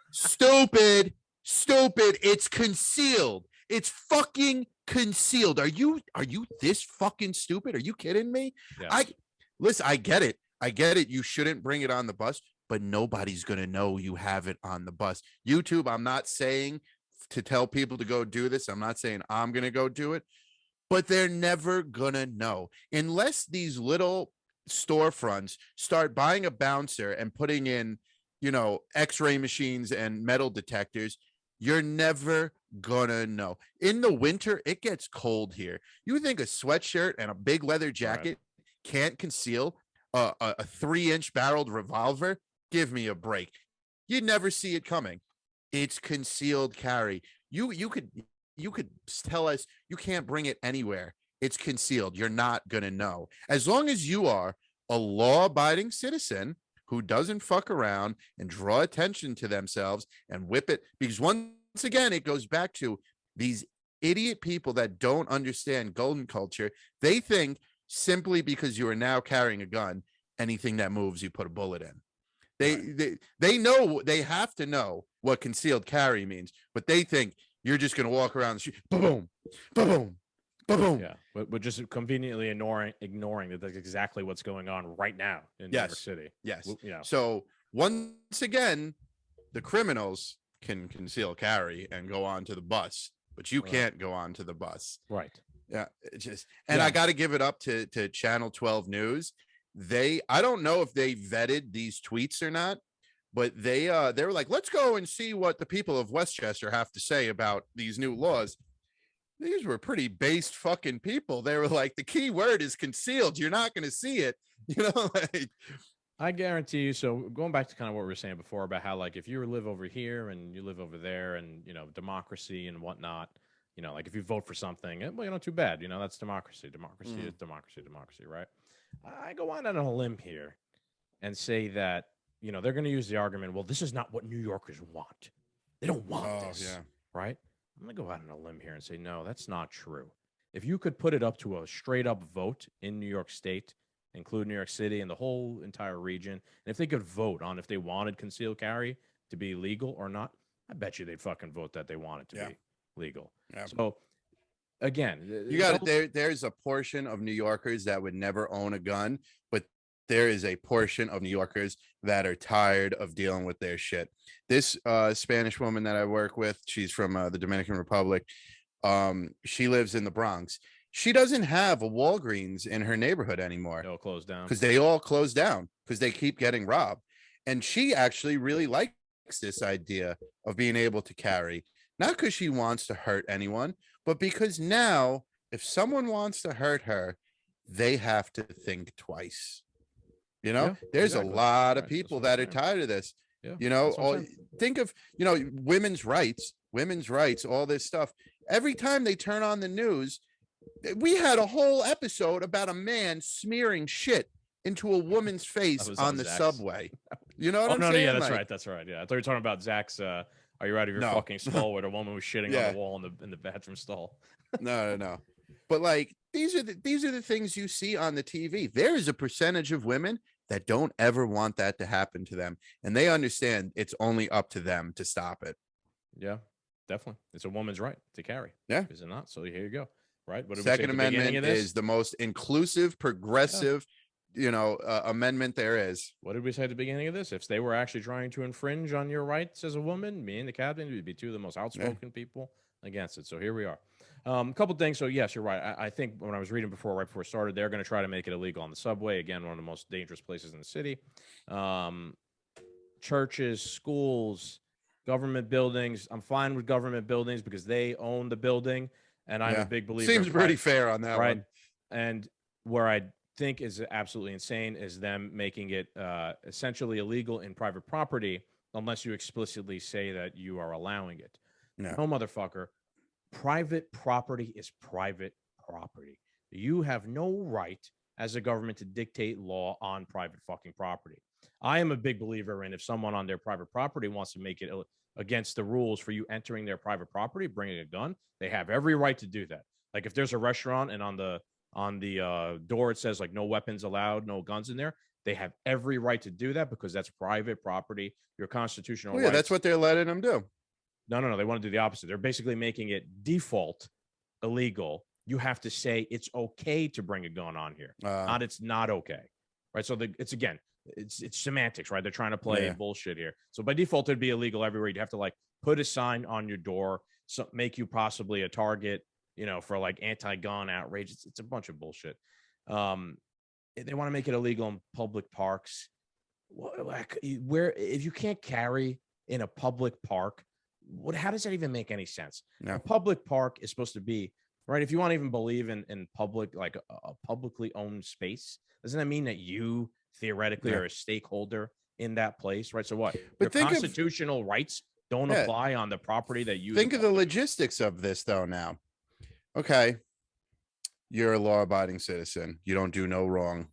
Stupid. It's concealed. It's fucking concealed. Are you this fucking stupid? Are you kidding me? Yes. I get it. You shouldn't bring it on the bus, but nobody's going to know you have it on the bus. YouTube, I'm not saying to tell people to go do this. I'm not saying I'm going to go do it, but they're never going to know unless these little storefronts start buying a bouncer and putting in, x-ray machines and metal detectors. You're never gonna know. In the winter, it gets cold here. You think a sweatshirt and a big leather jacket can't conceal a 3-inch barreled revolver? Give me a break. You'd never see it coming. It's concealed carry. You could tell us you can't bring it anywhere. It's concealed. You're not gonna know. As long as you are a law-abiding citizen who doesn't fuck around and draw attention to themselves and whip it. Because once again, it goes back to these idiot people that don't understand gun culture. They think simply because you are now carrying a gun, anything that moves, you put a bullet in. They know, they have to know what concealed carry means, but they think you're just going to walk around the street, boom, boom, boom. Yeah, but just conveniently ignoring that that's exactly what's going on right now in New York City. Yes. Yeah. So once again, the criminals can conceal carry and go on to the bus, but you can't go on to the bus. Right. Yeah. I got to give it up to Channel 12 News. I don't know if they vetted these tweets or not, but they were like, let's go and see what the people of Westchester have to say about these new laws. These were pretty based fucking people. They were like, the key word is concealed. You're not going to see it. I guarantee you. So going back to kind of what we were saying before about how, like, if you live over here and you live over there and, democracy and whatnot, like if you vote for something, well, too bad. That's democracy. Democracy is democracy, right? I go on a limb here and say that, they're going to use the argument, well, this is not what New Yorkers want. They don't want this, right? I'm going to go out on a limb here and say, no, that's not true. If you could put it up to a straight up vote in New York State, include New York City and the whole entire region, and if they could vote on if they wanted concealed carry to be legal or not, I bet you they'd fucking vote that they want it to be legal. Yeah. So again, you got it. There's a portion of New Yorkers that would never own a gun, but there is a portion of New Yorkers that are tired of dealing with their shit. This Spanish woman that I work with, she's from the Dominican Republic. She lives in the Bronx. She doesn't have a Walgreens in her neighborhood anymore. They all closed down. Because they all closed down because they keep getting robbed. And she actually really likes this idea of being able to carry, not because she wants to hurt anyone, but because now if someone wants to hurt her, they have to think twice. There's a lot of people that are tired of this. Think of, women's rights, all this stuff. Every time they turn on the news, we had a whole episode about a man smearing shit into a woman's face on the subway. You know what I'm saying? Yeah, that's right. Yeah, I thought you were talking about Zach's. Are you out of your fucking skull? Where the woman was shitting on the wall in the bathroom stall. No. But like these are the things you see on the TV. There is a percentage of women that don't ever want that to happen to them, and they understand it's only up to them to stop it. Yeah, definitely. It's a woman's right to carry. Yeah, is it not? So here you go. Right. What Second Amendment is the most inclusive, progressive, amendment there is. What did we say at the beginning of this? If they were actually trying to infringe on your rights as a woman, me and the captain would be two of the most outspoken people against it. So here we are. A couple things. So yes, you're right. I think when I was reading right before it started, they're going to try to make it illegal on the subway. Again, one of the most dangerous places in the city. Churches, schools, government buildings. I'm fine with government buildings because they own the building, and I'm a big believer. Seems pretty fair on that one. And where I think is absolutely insane is them making it essentially illegal in private property unless you explicitly say that you are allowing it. No. No, motherfucker. Private property is private property. You have no right as a government to dictate law on private fucking property. I am a big believer in if someone on their private property wants to make it against the rules for you entering their private property, bringing a gun, they have every right to do that. Like if there's a restaurant and on the door it says like no weapons allowed, no guns in there, they have every right to do that because that's private property. Your constitutional Well, yeah, that's what they're letting them do. No. They want to do the opposite. They're basically making it default illegal. You have to say it's okay to bring a gun on here, not it's not okay, right? So it's semantics, right? They're trying to play bullshit here. So by default, it'd be illegal everywhere. You'd have to like put a sign on your door, so make you possibly a target, for like anti-gun outrage. It's a bunch of bullshit. They want to make it illegal in public parks. Where if you can't carry in a public park, how does that even make any sense? No. A public park is supposed to be right. If you want to even believe in public, like a publicly owned space, doesn't that mean that you theoretically are a stakeholder in that place, right? So what? But your constitutional rights don't apply on the property that you think of the logistics of this though. Now, okay, you're a law-abiding citizen. You don't do no wrong.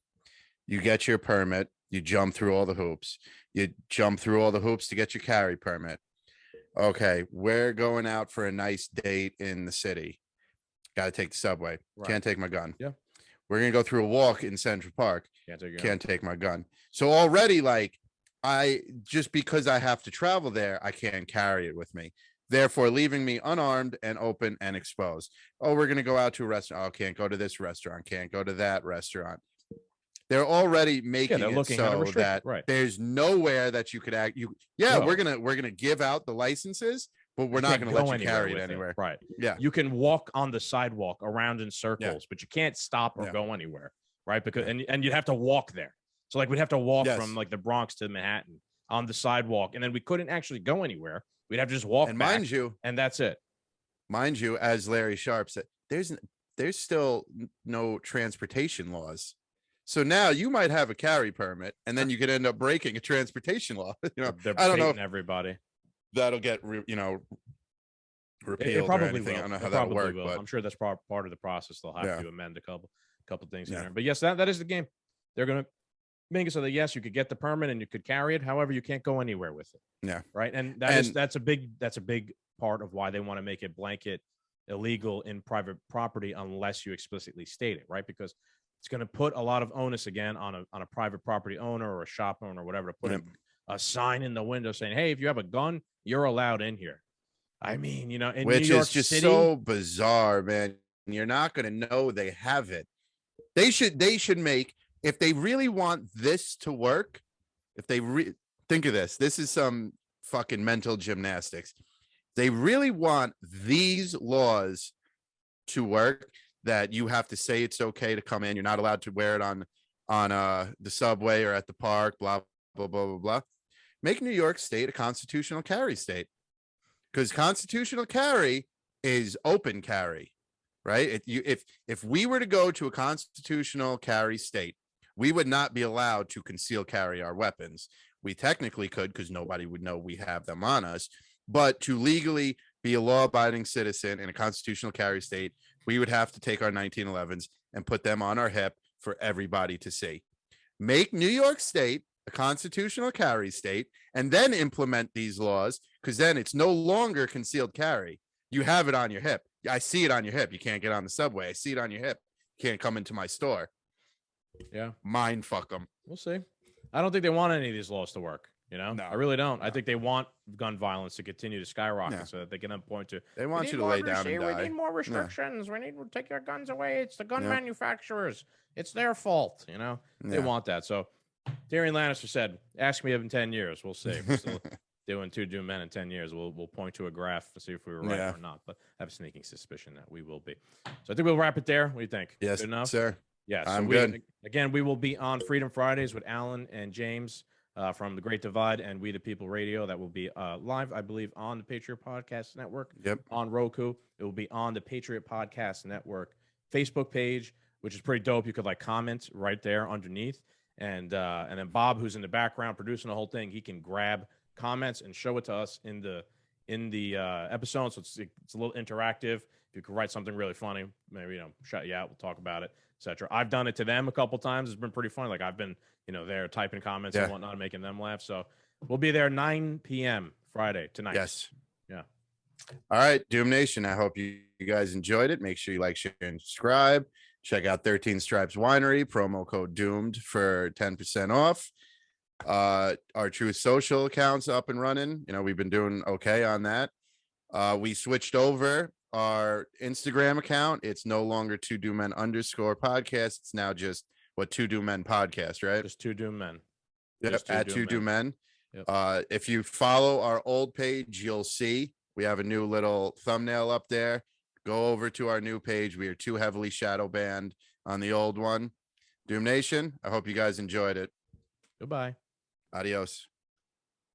You get your permit. You jump through all the hoops. You jump through all the hoops to get your carry permit. Okay, we're going out for a nice date in the city. Got to take the subway. Right. Can't take my gun. Yeah. We're going to go through a walk in Central Park. Can't take my gun. So already, like, just because I have to travel there, I can't carry it with me. Therefore, leaving me unarmed and open and exposed. Oh, we're going to go out to a restaurant. Oh, can't go to this restaurant. Can't go to that restaurant. They're already making it so that there's nowhere that you could act. We're gonna give out the licenses, but we're not gonna let you carry it anywhere. Right. Yeah. You can walk on the sidewalk around in circles, but you can't stop or go anywhere. Right. Because and you'd have to walk there. So like we'd have to walk from like the Bronx to Manhattan on the sidewalk, and then we couldn't actually go anywhere. We'd have to just walk. And back, mind you, and that's it. Mind you, as Larry Sharp said, there's still no transportation laws. So now you might have a carry permit, and then you could end up breaking a transportation law. They're I don't know if everybody. That'll get repealed it probably or anything. Will. I don't know how that'll work, but I'm sure that's part of the process. They'll have to amend a couple things in there. But yes, that is the game. They're going to make it so that yes, you could get the permit and you could carry it. However, you can't go anywhere with it. Yeah. Right. And that's a big part of why they want to make it blanket illegal in private property unless you explicitly state it. Right. Because it's going to put a lot of onus again on a private property owner or a shop owner or whatever to put a sign in the window saying, hey, if you have a gun, you're allowed in here. I mean, in which New York is just City, so bizarre, man. You're not going to know they have it. They should make, if they really want this to work, if they think of this is some fucking mental gymnastics. They really want these laws to work, that you have to say it's okay to come in. You're not allowed to wear it on the subway or at the park, blah, blah, blah, blah, blah. Make New York State a constitutional carry state, because constitutional carry is open carry, right? If we were to go to a constitutional carry state, we would not be allowed to conceal carry our weapons. We technically could, because nobody would know we have them on us. But to legally be a law-abiding citizen in a constitutional carry state, we would have to take our 1911s and put them on our hip for everybody to see. Make New York State a constitutional carry state, and then implement these laws, because then it's no longer concealed carry. You have it on your hip. I see it on your hip. You can't get on the subway. I see it on your hip. You can't come into my store. Yeah. Mind fuck them. We'll see. I don't think they want any of these laws to work. No, I really don't. No. I think they want gun violence to continue to skyrocket so that they can then point to. They want you to lay down and die. We need more restrictions. We need to take your guns away. It's the gun manufacturers. It's their fault. They want that. So Tyrion Lannister said, "Ask me in 10 years. We'll see." We're still doing Two Doomed Men in 10 years. We'll point to a graph to see if we were right or not. But I have a sneaking suspicion that we will be. So I think we'll wrap it there. What do you think? Yes, good enough, sir. Yes, I'm good. Again, we will be on Freedom Fridays with Alan and James. From the Great Divide and We the People Radio. That will be live, I believe, on the Patriot Podcast Network. Yep. On Roku. It will be on the Patriot Podcast Network Facebook page, which is pretty dope. You could comment right there underneath. and then Bob, who's in the background producing the whole thing, he can grab comments and show it to us in the episode. So it's a little interactive. If you could write something really funny, maybe shout you out. We'll talk about it, etc. I've done it to them a couple times. It's been pretty funny. Like I've been there typing comments and whatnot, making them laugh. So we'll be there 9 p.m. Friday tonight. Yes. Yeah. All right, Doom Nation. I hope you guys enjoyed it. Make sure you like, share, and subscribe. Check out 13 Stripes Winery, promo code DOOMED for 10% off. Our Truth Social accounts up and running. We've been doing okay on that. We switched over our Instagram account. It's no longer 2 Doom Men _podcast. It's now just 2 Doom Men podcast, right? Just 2 Doom Men. Yep, at 2 Doom Men. Yep. If you follow our old page, you'll see we have a new little thumbnail up there. Go over to our new page. We are too heavily shadow banned on the old one. Doom Nation, I hope you guys enjoyed it. Goodbye. Adios.